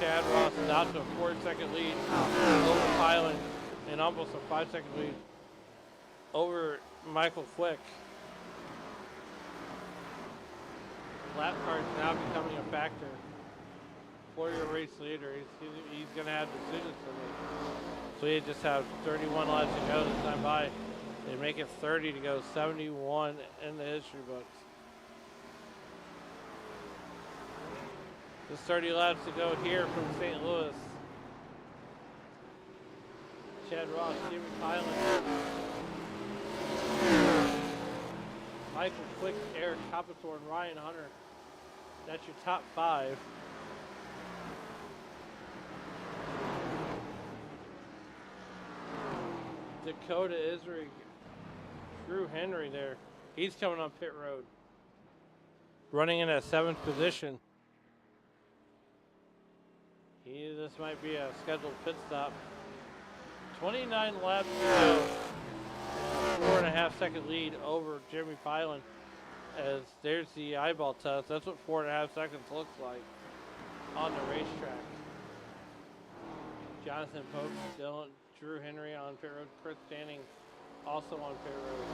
Chad Ross down to a 4-second lead over Pilot and almost a 5-second lead over Michael Quick. Lap cards now becoming a factor for your race leader. He's going to have decisions to make. So you just have 31 laps to go this time by. They make it 30 to go, 71 in the history books. Just 30 laps to go here from St. Louis. Chad Ross, Jimmy Pilot, Michael Quick, Eric Copperthorne, Ryan Hunter. That's your top 5. Dakota Isrig, Drew Henry there. He's coming on pit road. Running in at 7th position. This might be a scheduled pit stop. 29 laps to go. 4.5-second lead over Jeremy Pilen. As there's the eyeball test. That's what 4.5 seconds looks like on the racetrack. Jonathan Pope, Dylan, Drew Henry on pit road. Chris Standing also on pit road.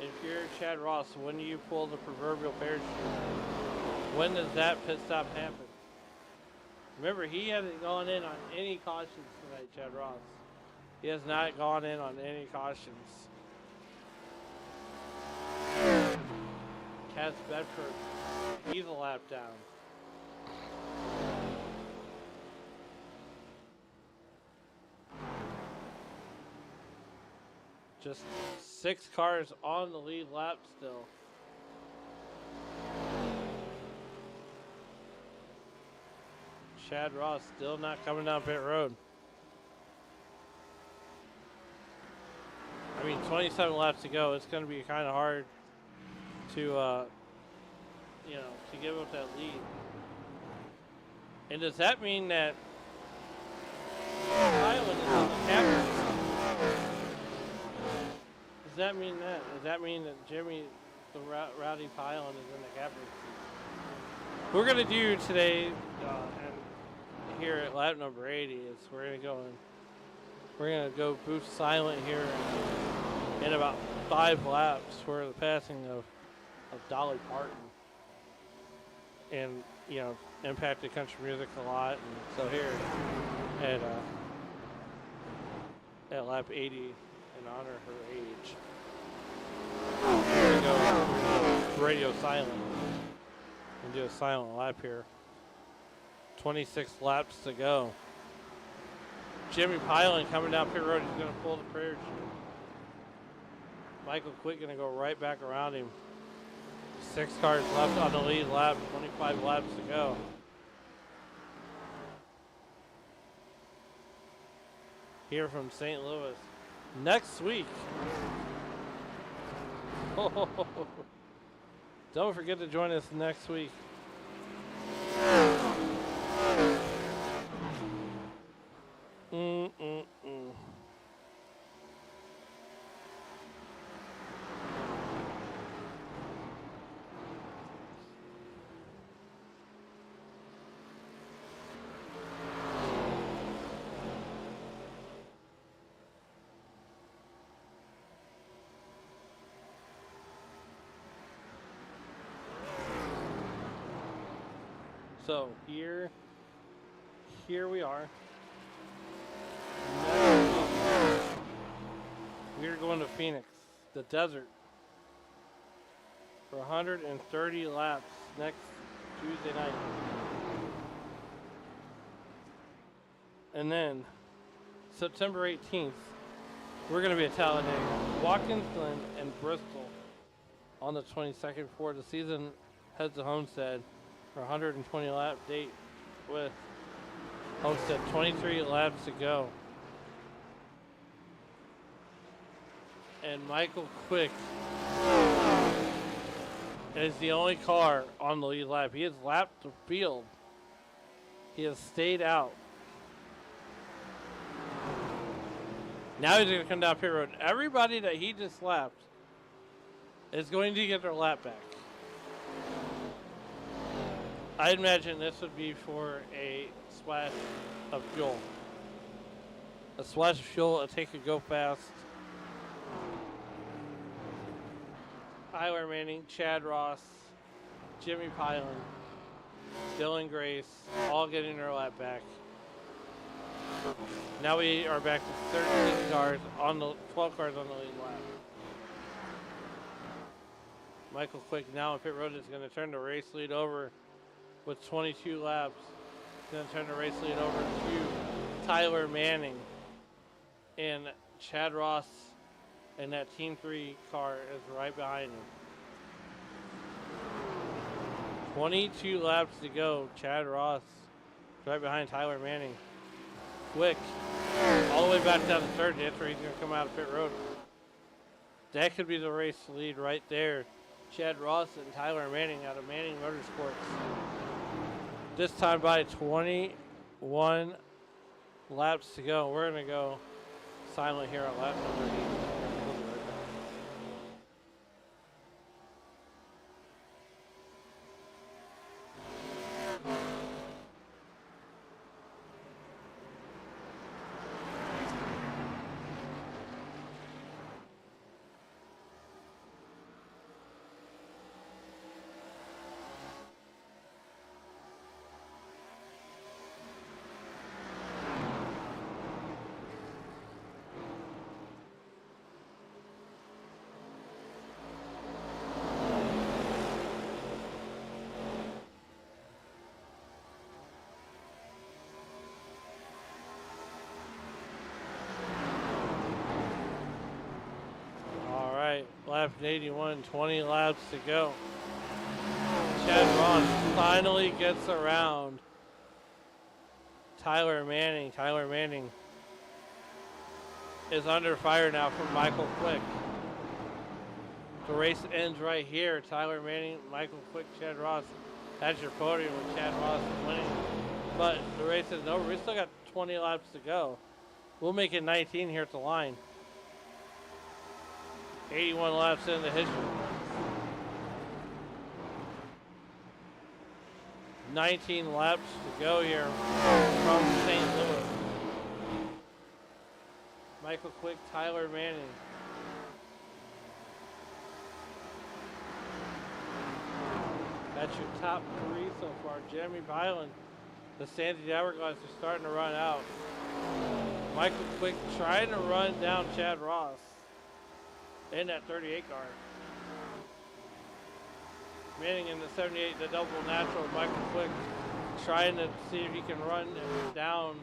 If you're Chad Ross, when do you pull the proverbial parachute? When does that pit stop happen? Remember, he hasn't gone in on any cautions tonight, Chad Ross. He has not gone in on any cautions. Cass Bedford, he's a lap down. Just 6 cars on the lead lap still. Chad Ross still not coming down pit road. I mean, 27 laps to go. It's going to be kind of hard to, to give up that lead. And does that mean that Highland is in the captain's seat? Does that mean that? Does that mean that Jimmy, the Rowdy Pilen, is in the captain's seat? We're going to do today, and here at lap number 80, is we're going to go boost silent here in about 5 laps for the passing of Dolly Parton. And, impacted country music a lot. And so here at lap 80, in honor of her age, we're going to go radio silent and do a silent lap here. 26 laps to go. Jimmy Pilen coming down pit road. He's going to pull the parachute. Michael Quick going to go right back around him. 6 cars left on the lead lap. 25 laps to go. Here from St. Louis. Next week. Don't forget to join us next week. So here we are. We're going to Phoenix, the desert, for 130 laps next Tuesday night. And then September 18th, we're going to be at Talladega, Watkins Glen, and Bristol on the 22nd before the season heads to Homestead for 120 lap date with Homestead 23 laps to go. And Michael Quick is the only car on the lead lap. He has lapped the field. He has stayed out. Now he's going to come down pit road. Everybody that he just lapped is going to get their lap back. I'd imagine this would be for a splash of fuel. A splash of fuel, a take a go fast. Tyler Manning, Chad Ross, Jimmy Pilen, Dylan Grace, all getting their lap back. Now we are back to 13 cars on the 12 cars on the lead lap. Michael Quick now on pit road is going to turn the race lead over with 22 laps. He's going to turn the race lead over to Tyler Manning. And Chad Ross and that Team 3 car is right behind him. 22 laps to go. Chad Ross is right behind Tyler Manning. Quick, all the way back down to third. That's where he's going to come out of pit road. That could be the race lead right there. Chad Ross and Tyler Manning out of Manning Motorsports. This time by 21 laps to go. We're going to go silent here on lap number 8. Lap 81, 20 laps to go. Chad Ross finally gets around Tyler Manning. Tyler Manning is under fire now from Michael Quick. The race ends right here. Tyler Manning, Michael Quick, Chad Ross. That's your podium with Chad Ross winning. But the race isn't over. We still got 20 laps to go. We'll make it 19 here at the line. 81 laps into history. 19 laps to go here from St. Louis. Michael Quick, Tyler Manning. That's your top 3 so far. Jeremy Byland, the Sandy Hourglass is starting to run out. Michael Quick trying to run down Chad Ross in that 38 car. Manning in the 78, the double natural. Michael Quick trying to see if he can run down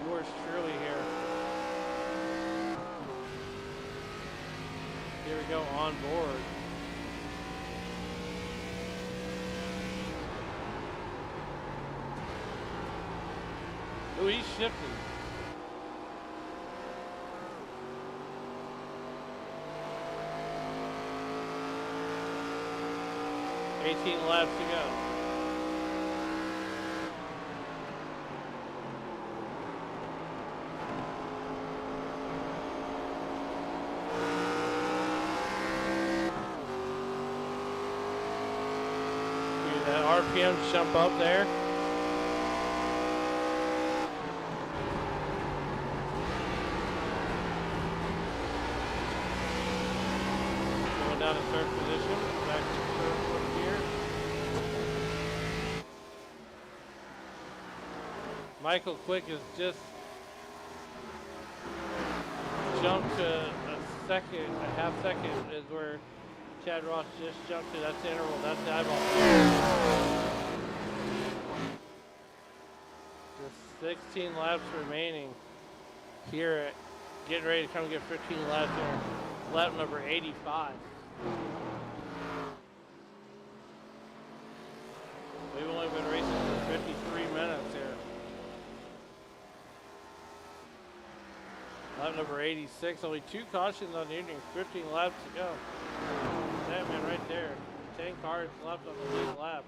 yours truly here. Here we go on board. Ooh, he's shifting. $18 laps to go. See that RPM jump up there. Going down to third position. Back to third foot here. Michael Quick has just jumped to a half second is where Chad Ross just jumped to. That's the interval, that's the eyeball. Just 16 laps remaining here. Getting ready to come get 15 laps here. Lap number 85. We've only been racing for 53 minutes here. Lap number 86, only 2 cautions on the evening, 15 laps to go. That man right there, 10 cars left on the lead lap.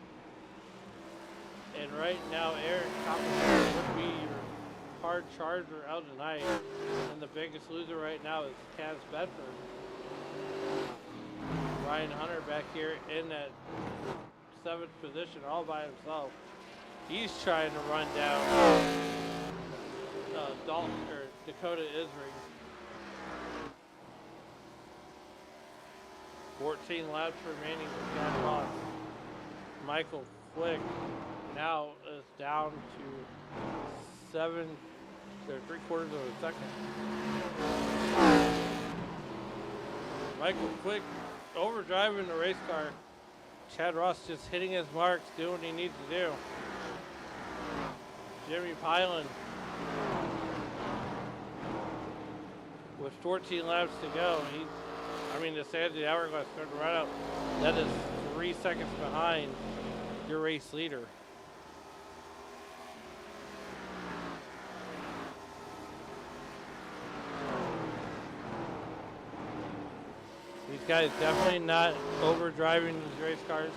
And right now, Eric Copperfield would be your hard charger out tonight. And the biggest loser right now is Kaz Bedford. Ryan Hunter back here in that 7th position all by himself. He's trying to run down Dalton or Dakota Isring. 14 laps remaining with Chad Ross. Michael Quick now is down to 7 or 3/4 of a second. Michael Quick overdriving the race car. Chad Ross just hitting his marks, doing what he needs to do. Jimmy Pilen with 14 laps to go. The Sandy Hourglass starting to run out. That is 3 seconds behind your race leader. These guys definitely not overdriving these race cars.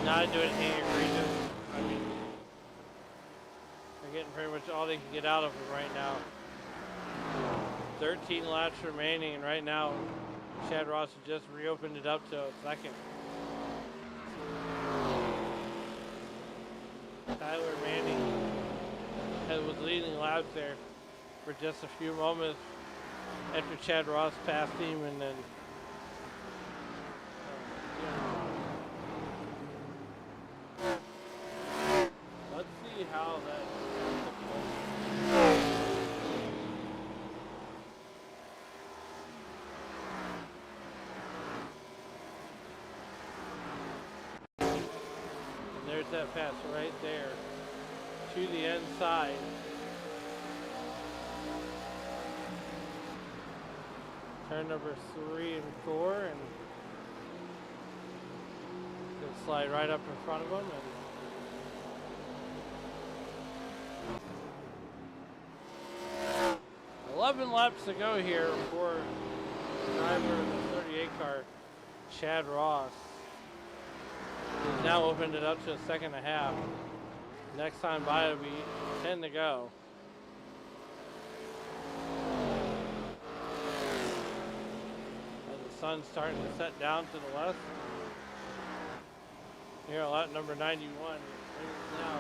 Not doing anything egregious. They're getting pretty much all they can get out of them right now. 13 laps remaining, and right now Chad Ross has just reopened it up to a second. Tyler Manning was leading laps there for just a few moments after Chad Ross passed him, and then let's see how that. There's that pass right there to the inside. Turn number 3 and 4, and can slide right up in front of him. And 11 laps to go here for the driver of the 38 car, Chad Ross. He's now opened it up to a second and a half. Next time by will be 10 to go. As the sun's starting to set down to the west. Here at lap number 91. There's now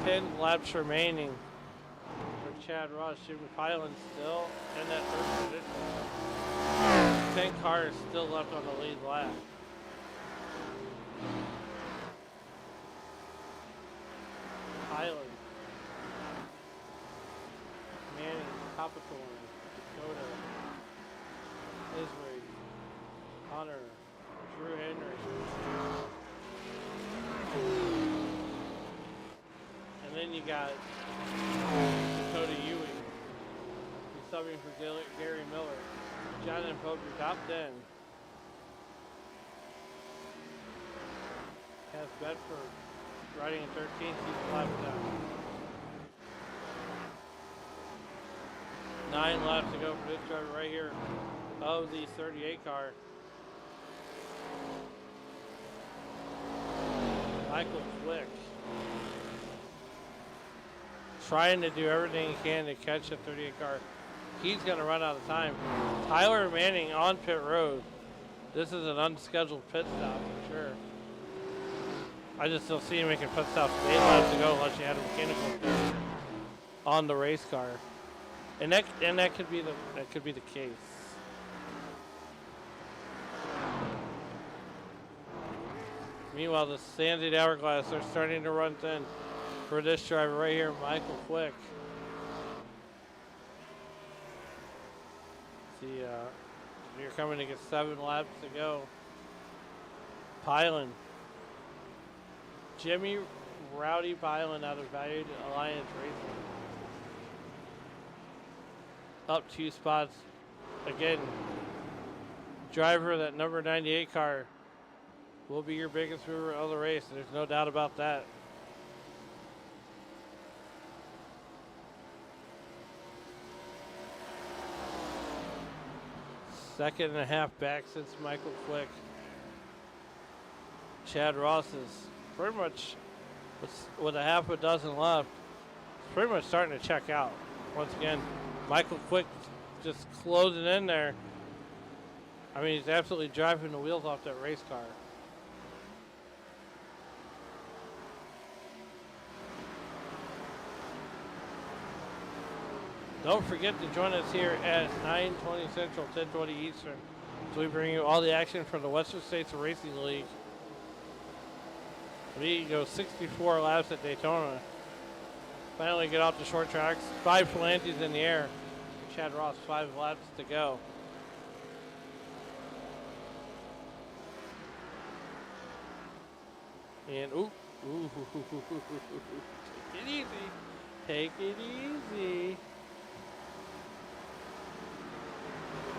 10 laps remaining for Chad Ross. Jimmy Pilen still in that third position. 10 cars still left on the lead lap. Highland, Manning, Copperthorne, Dakota, Isray, Hunter, Drew Henry. And then you got Dakota Ewing. He's subbing for Gary Miller. Jonathan Pope, your top 10. Cass Bedford riding in 13th, he's 5 down. 9 laps to go for this driver right here of the 38 car. Michael Flick trying to do everything he can to catch the 38 car. He's going to run out of time. Tyler Manning on pit road. This is an unscheduled pit stop for sure. I just don't see him making pit stops 8 laps to go unless you had a mechanical failure on the race car, and that could be the case. Meanwhile, the Sandy Hourglass are starting to run thin for this driver right here, Michael Quick. See, you're coming to get 7 laps to go. Pilen. Jimmy Rowdy Pilen out of Valued Alliance Racing. Up 2 spots. Again, driver of that number 98 car will be your biggest mover of the race. There's no doubt about that. Second and a half back since Michael Quick. Chad Ross is pretty much, with a half a dozen left, pretty much starting to check out. Once again, Michael Quick just closing in there. I mean, he's absolutely driving the wheels off that race car. Don't forget to join us here at 9:20 Central, 10:20 Eastern, so we bring you all the action from the Western States Racing League. We go 64 laps at Daytona. Finally get off the short tracks. 5 Palantes in the air. Chad Ross, 5 laps to go. And take it easy. Take it easy.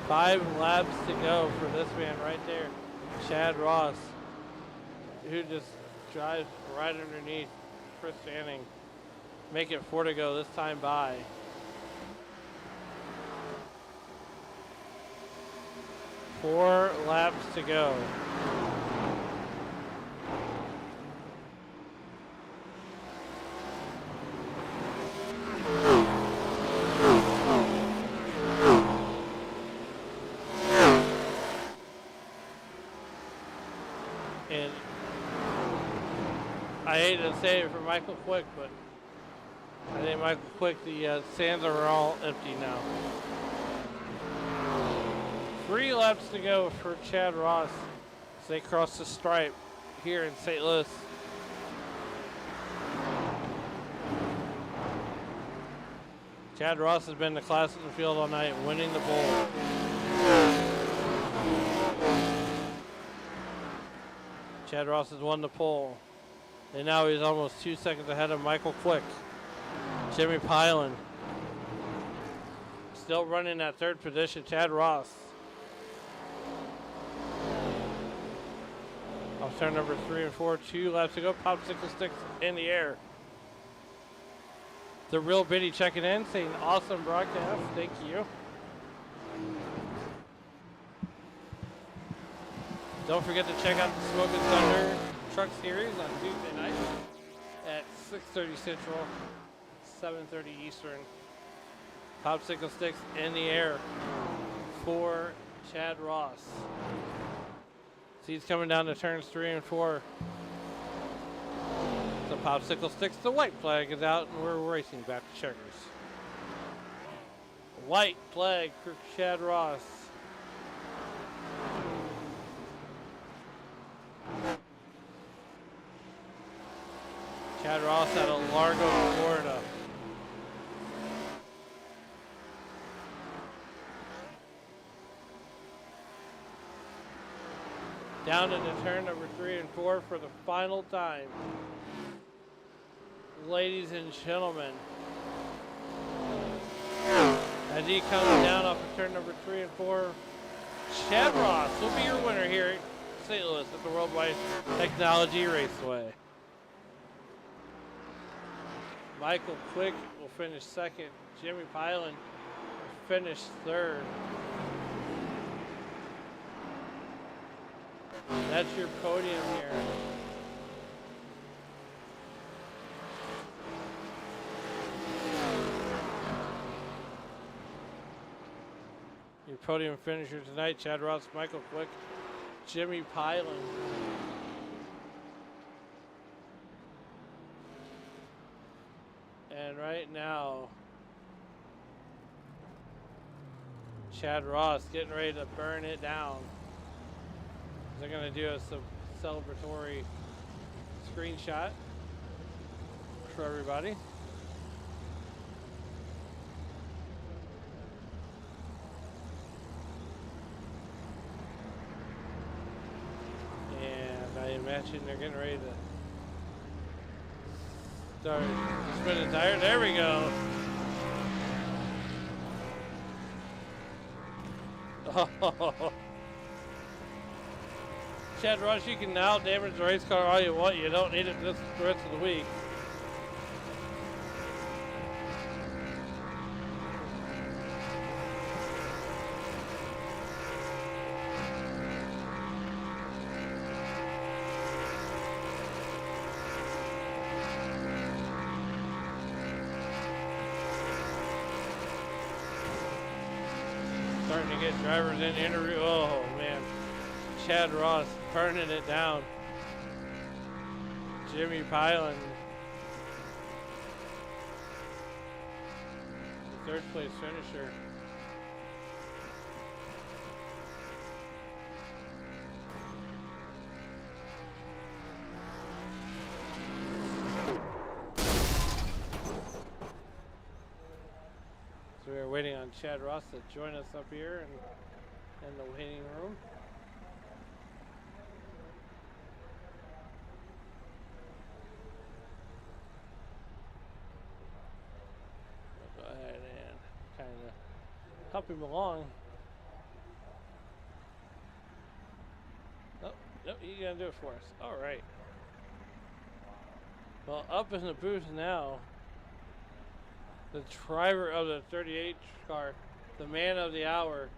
5 laps to go for this man right there, Chad Ross, who just drives right underneath Chris Fanning. Make it 4 to go this time by. Four laps to go. And I hate to say it for Michael Quick, but I think Michael Quick, the stands are all empty now. 3 laps to go for Chad Ross as they cross the stripe here in St. Louis. Chad Ross has been the class of the field all night, winning the pole. Chad Ross has won the pole, and now he's almost 2 seconds ahead of Michael Quick. Jimmy Pilen still running at 3rd position. Chad Ross off turn number 3 and 4, 2 laps to go. Popsicle sticks in the air. The Real Biddy checking in, saying awesome broadcast. Thank you. Don't forget to check out the Smoking Thunder Truck Series on Tuesday night at 6:30 Central, 7:30 Eastern. Popsicle sticks in the air for Chad Ross. He's coming down to turns 3 and 4. The popsicle sticks, the white flag is out, and we're racing back to checkers. White flag for Chad Ross. Chad Ross out of Largo, Florida. Down into turn number 3 and 4 for the final time. Ladies and gentlemen, as he comes down off of turn number 3 and 4, Chad Ross will be your winner here at St. Louis at the Worldwide Technology Raceway. Michael Quick will finish 2nd. Jimmy Pilen will finish 3rd. That's your podium here. Your podium finisher tonight, Chad Ross, Michael Quick, Jimmy Pilen. And right now, Chad Ross getting ready to burn it down. They're going to do a celebratory screenshot for everybody. And I imagine they're getting ready to start spinning tire. There we go. Oh. Chad Ross, you can now damage the race car all you want. You don't need it this the rest of the week. Starting to get drivers in the interview. Oh, man. Chad Ross burning it down. Jimmy Pilen third place finisher. So we're waiting on Chad Ross to join us up here in the waiting room. We'll go ahead and kind of help him along. Oh, no, you're going to do it for us. All right. Well, up in the booth now, the driver of the 38 car, the man of the hour.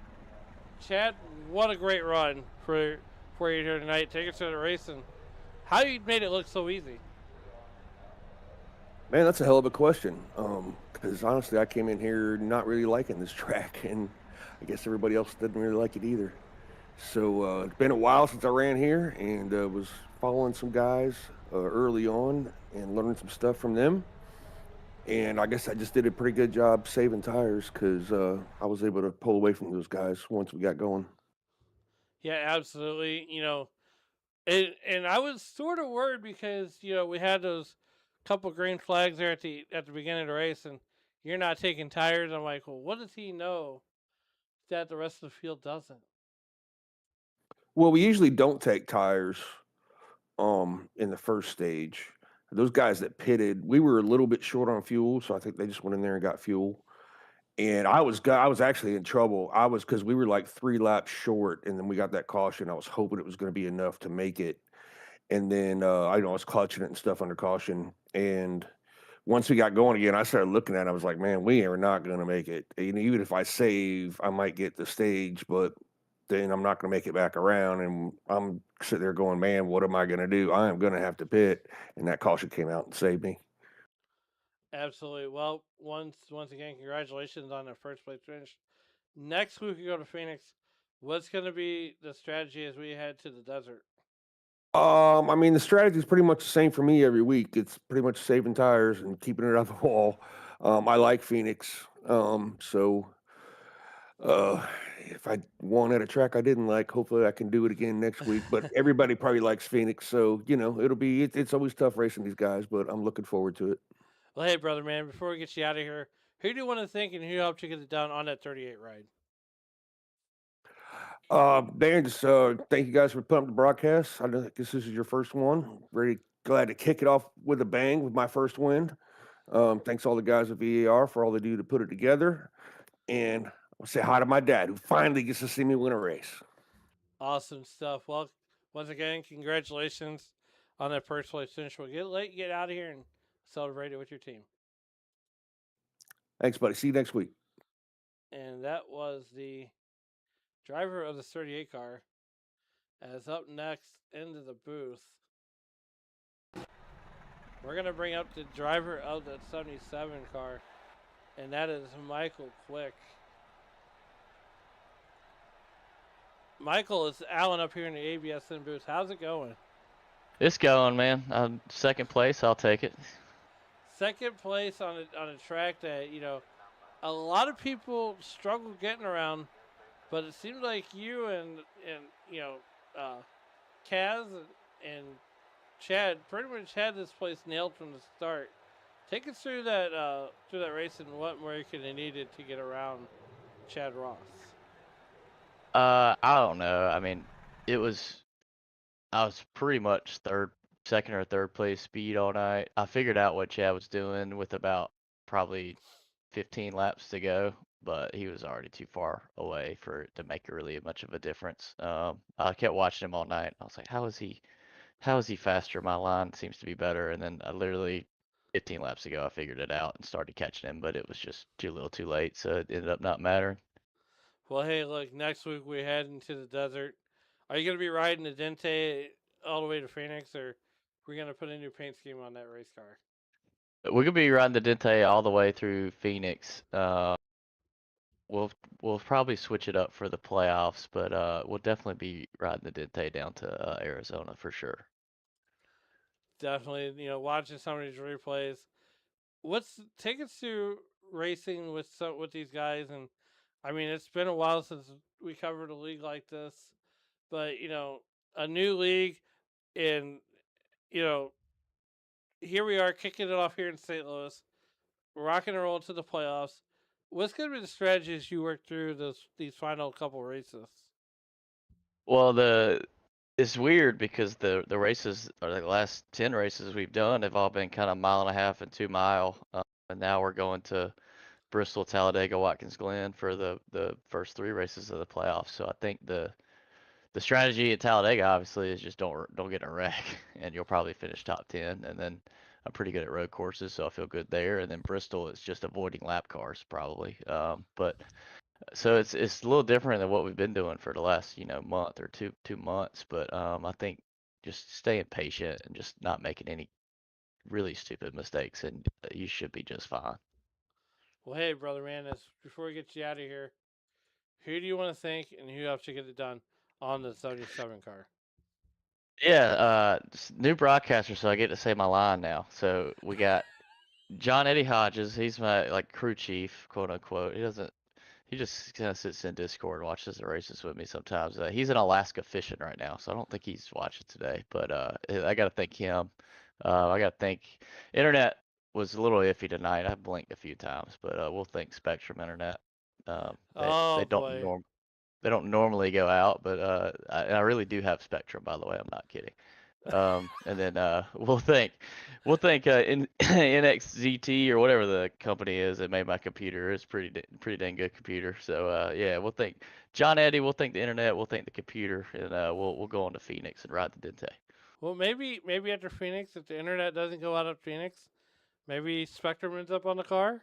Chad, what a great run for you here tonight. Take us to the racing. How you made it look so easy? Man, that's a hell of a question. Because honestly, I came in here not really liking this track, and I guess everybody else didn't really like it either. So it's been a while since I ran here, and was following some guys early on and learning some stuff from them. And I guess I just did a pretty good job saving tires because I was able to pull away from those guys once we got going. Yeah, absolutely. And I was sort of worried because we had those couple green flags there at the beginning of the race, and you're not taking tires. I'm like, well, what does he know that the rest of the field doesn't? Well, we usually don't take tires in the first stage. Those guys that pitted, we were a little bit short on fuel, so I think they just went in there and got fuel. And I was actually in trouble. Because we were like 3 laps short, and then we got that caution. I was hoping it was going to be enough to make it. And then I was clutching it and stuff under caution. And once we got going again, I started looking at it. I was like, man, we are not going to make it. And even if I save, I might get the stage, but then I'm not going to make it back around. And I'm sitting there going, man, what am I going to do? I am going to have to pit. And that caution came out and saved me. Absolutely. Well, once again, congratulations on the first place finish. Next week we go to Phoenix. What's going to be the strategy as we head to the desert? I mean, the strategy is pretty much the same for me every week. It's pretty much saving tires and keeping it off the wall. I like Phoenix. If I won at a track I didn't like, hopefully I can do it again next week. But everybody probably likes Phoenix. So, it's always tough racing these guys, but I'm looking forward to it. Well, hey, brother, man, before we get you out of here, who do you want to thank and who helped you get it done on that 38 ride? Dan, just thank you guys for putting up the broadcast. I guess this is your first one. Really glad to kick it off with a bang with my first win. Thanks all the guys at VAR for all they do to put it together. And I'll say hi to my dad, who finally gets to see me win a race. Awesome stuff. Well, once again, congratulations on that first place finish. We'll get out of here and celebrate it with your team. Thanks, buddy. See you next week. And that was the driver of the 38 car. As up next into the booth, we're going to bring up the driver of the 77 car, and that is Michael Quick. Michael, it's Alan up here in the ABSN booth. How's it going? It's going, man. Second place, I'll take it. Second place on a track that, a lot of people struggle getting around, but it seems like you and Kaz and Chad pretty much had this place nailed from the start. Take us through that race and what more you could have needed to get around Chad Ross. I don't know. I mean, I was pretty much second or third place speed all night. I figured out what Chad was doing with about probably 15 laps to go, but he was already too far away for it to make really much of a difference. I kept watching him all night. I was like, how is he faster? My line seems to be better. And then I literally 15 laps ago, I figured it out and started catching him, but it was just too little too late. So it ended up not mattering. Well, hey, look, next week we head into the desert. Are you going to be riding the Dente all the way to Phoenix, or are we going to put a new paint scheme on that race car? We're gonna be riding the Dente all the way through Phoenix. We'll probably switch it up for the playoffs, but we'll definitely be riding the Dente down to Arizona for sure. Definitely, watching some of these replays. Take us to racing with these guys, and I mean it's been a while since we covered a league like this, but a new league, and you know here we are kicking it off here in St. Louis, rocking and rolling to the playoffs. What's going to be the strategies you work through these final couple races? Well, it's weird because the races, or the last 10 races we've done, have all been kind of 1.5 and 2 mile, and now we're going to Bristol, Talladega, Watkins Glen for the first 3 races of the playoffs. So I think the strategy at Talladega obviously is just don't get in a wreck, and you'll probably finish top 10. And then I'm pretty good at road courses, so I feel good there. And then Bristol is just avoiding lap cars probably. But so it's a little different than what we've been doing for the last month or two months. But I think just staying patient and just not making any really stupid mistakes, and you should be just fine. Well, hey, brother man, before we get you out of here, who do you want to thank and who helps you get it done on the 77 car? Yeah, new broadcaster, so I get to say my line now. So we got John Eddie Hodges. He's my crew chief, quote unquote. He just kind of sits in Discord and watches the races with me sometimes. He's in Alaska fishing right now, so I don't think he's watching today. But I got to thank him. I got to thank Internet was a little iffy tonight. I blinked a few times, but we'll thank Spectrum Internet. They Oh they boy. they don't normally go out, but I really do have Spectrum, by the way. I'm not kidding. And then we'll thank NXZT or whatever the company is that made my computer. It's pretty dang good computer. So yeah, we'll thank John Eddie. We'll thank the internet. We'll thank the computer, and we'll go on to Phoenix and ride the Dente. Well, maybe after Phoenix, if the internet doesn't go out at Phoenix, maybe Spectrum ends up on the car. A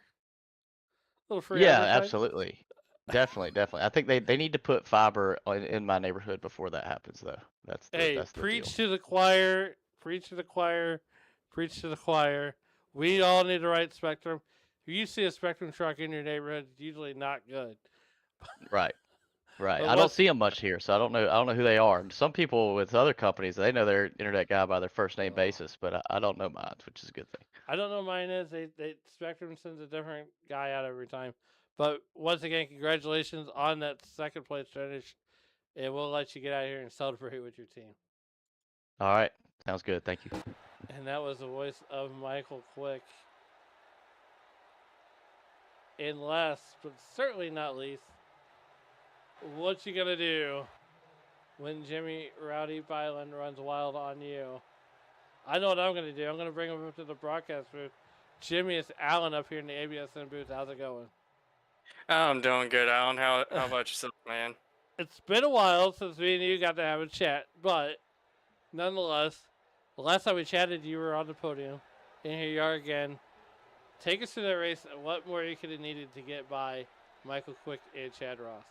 little free Yeah, advertising. absolutely. Definitely. I think they need to put fiber in my neighborhood before that happens, though. Hey, That's the deal. preach to the choir. Preach to the choir. Preach to the choir. We all need the right Spectrum. If you see a Spectrum truck in your neighborhood, it's usually not good. Right. Right. But I don't what's see them much here, so I don't know who they are. Some people with other companies, they know their internet guy by their first name oh, basis, but I don't know mine, which is a good thing. I don't know mine is. They Spectrum sends a different guy out every time. But once again, congratulations on that second place finish. And we'll let you get out of here and celebrate with your team. All right. Sounds good. Thank you. And that was the voice of Michael Quick. And last, but certainly not least, what you gonna do when Jimmy Rowdy Byland runs wild on you? I know what I'm gonna do. I'm gonna bring him up to the broadcast booth. Jimmy, it's Alan up here in the ABSN booth. How's it going? I'm doing good, Alan. How about yourself, man? It's been a while since me and you got to have a chat, but nonetheless, the last time we chatted, you were on the podium, and here you are again. Take us through that race and what more you could have needed to get by Michael Quick and Chad Ross.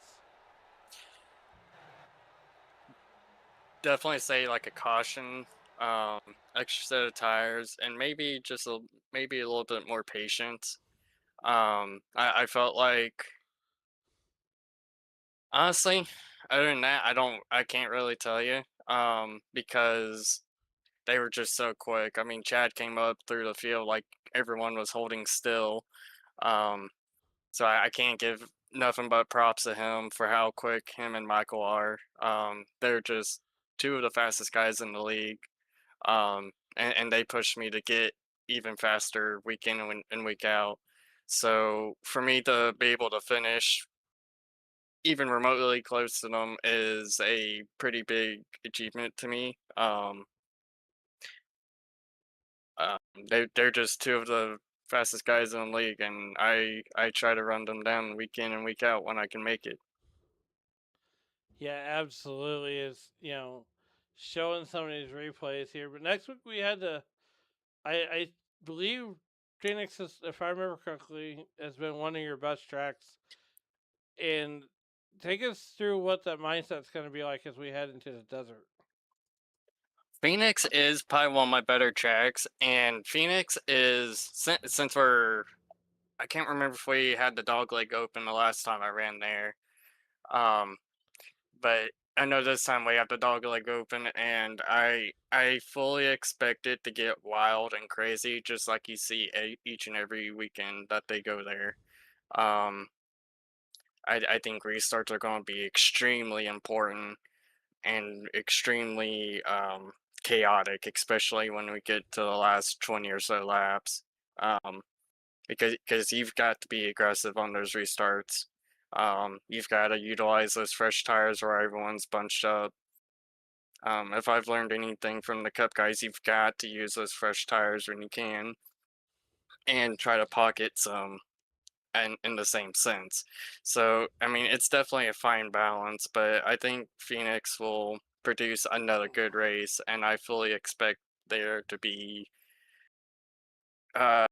Definitely say like a caution, extra set of tires, and maybe maybe a little bit more patience. I felt like honestly, other than that, I can't really tell you. Because they were just so quick. I mean, Chad came up through the field like everyone was holding still. Um, So I can't give nothing but props to him for how quick him and Michael are. They're just two of the fastest guys in the league. And they pushed me to get even faster week in and week out. So for me to be able to finish even remotely close to them is a pretty big achievement to me. Um, they're just two of the fastest guys in the league, and I try to run them down week in and week out when I can make it. Yeah, absolutely. Is showing some of these replays here. But next week we had I believe Phoenix, is, if I remember correctly, has been one of your best tracks. And take us through what that mindset's going to be like as we head into the desert. Phoenix is probably one of my better tracks, and Phoenix is since I can't remember if we had the dog leg open the last time I ran there. Um, but I know this time we have the dog leg open, and I fully expect it to get wild and crazy, just like you see each and every weekend that they go there. Um, I think restarts are going to be extremely important and extremely chaotic, especially when we get to the last 20 or so laps. Um, because you've got to be aggressive on those restarts. You've got to utilize those fresh tires where everyone's bunched up. If I've learned anything from the Cup guys, you've got to use those fresh tires when you can, and try to pocket some and in the same sense. So, I mean, it's definitely a fine balance, but I think Phoenix will produce another good race, and I fully expect there to be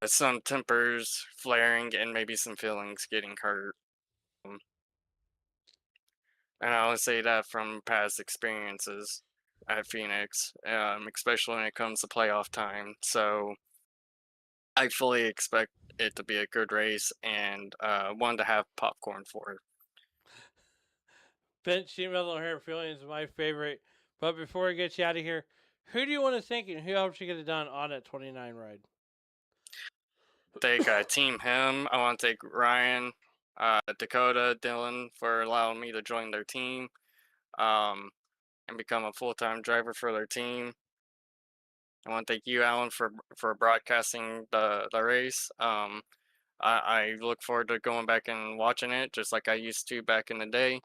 some tempers flaring and maybe some feelings getting hurt. Um, And I would say that from past experiences at Phoenix, especially when it comes to playoff time. So I fully expect it to be a good race and one to have popcorn for. Bench female on her feelings is my favorite. But before we get you out of here, who do you want to thank and who helped you get it done on that 29 ride? Thank Team Him. I want to thank Ryan, Dakota, Dylan for allowing me to join their team and become a full-time driver for their team. I want to thank you, Alan, for broadcasting the race. I look forward to going back and watching it just like I used to back in the day.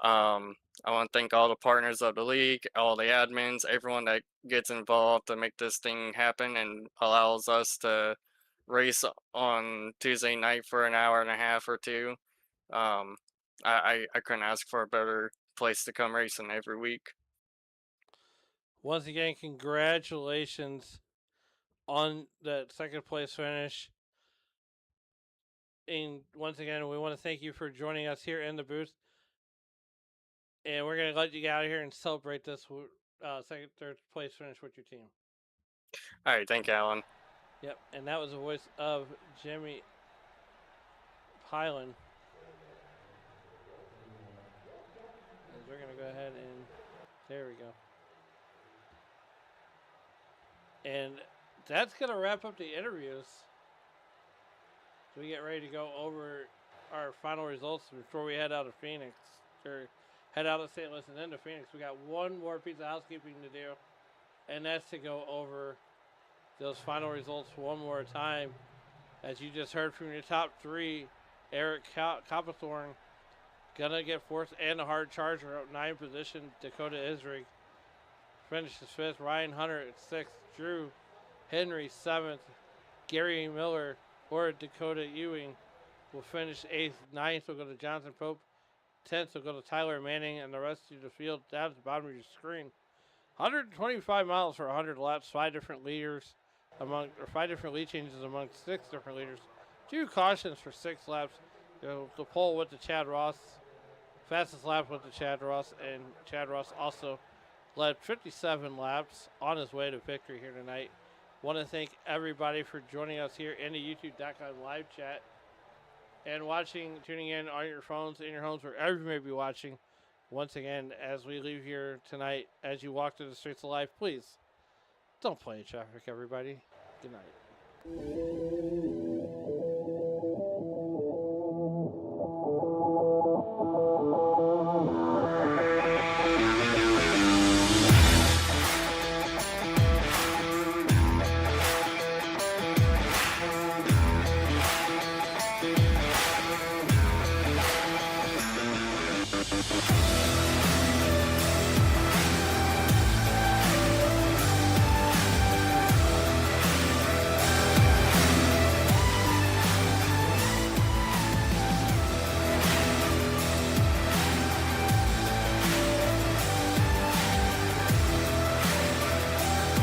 I want to thank all the partners of the league, all the admins, everyone that gets involved to make this thing happen and allows us to race on Tuesday night for an hour and a half or two. Um, I couldn't ask for a better place to come racing every week. Once again, congratulations on that second place finish. And once again, we want to thank you for joining us here in the booth. And we're going to let you get out of here and celebrate this second, third place finish with your team. All right, thank you, Alan. Yep, and that was the voice of Jimmy Hyland. And we're going to go ahead and there we go. And that's going to wrap up the interviews. So we get ready to go over our final results before we head out of Phoenix, or head out of St. Louis and then to Phoenix. We got one more piece of housekeeping to do, and that's to go over those final results one more time. As you just heard from your top three, Eric Copperthorne gonna get fourth and a hard charger up 9 position. Dakota Isrig finishes fifth. Ryan Hunter at sixth. Drew Henry seventh. Gary Miller or Dakota Ewing will finish eighth. Ninth will go to Jonathan Pope. 10th will go to Tyler Manning, and the rest of the field down at the bottom of your screen. 125 miles for 100 laps. 5 different leaders among, or 5 different lead changes among 6 different leaders. 2 cautions for 6 laps. The pole went to Chad Ross. Fastest lap went to Chad Ross, and Chad Ross also led 57 laps on his way to victory here tonight. Want to thank everybody for joining us here in the YouTube.com live chat and watching, tuning in on your phones, in your homes, wherever you may be watching. Once again, as we leave here tonight, as you walk through the streets of life, please don't play in traffic, everybody. Good night.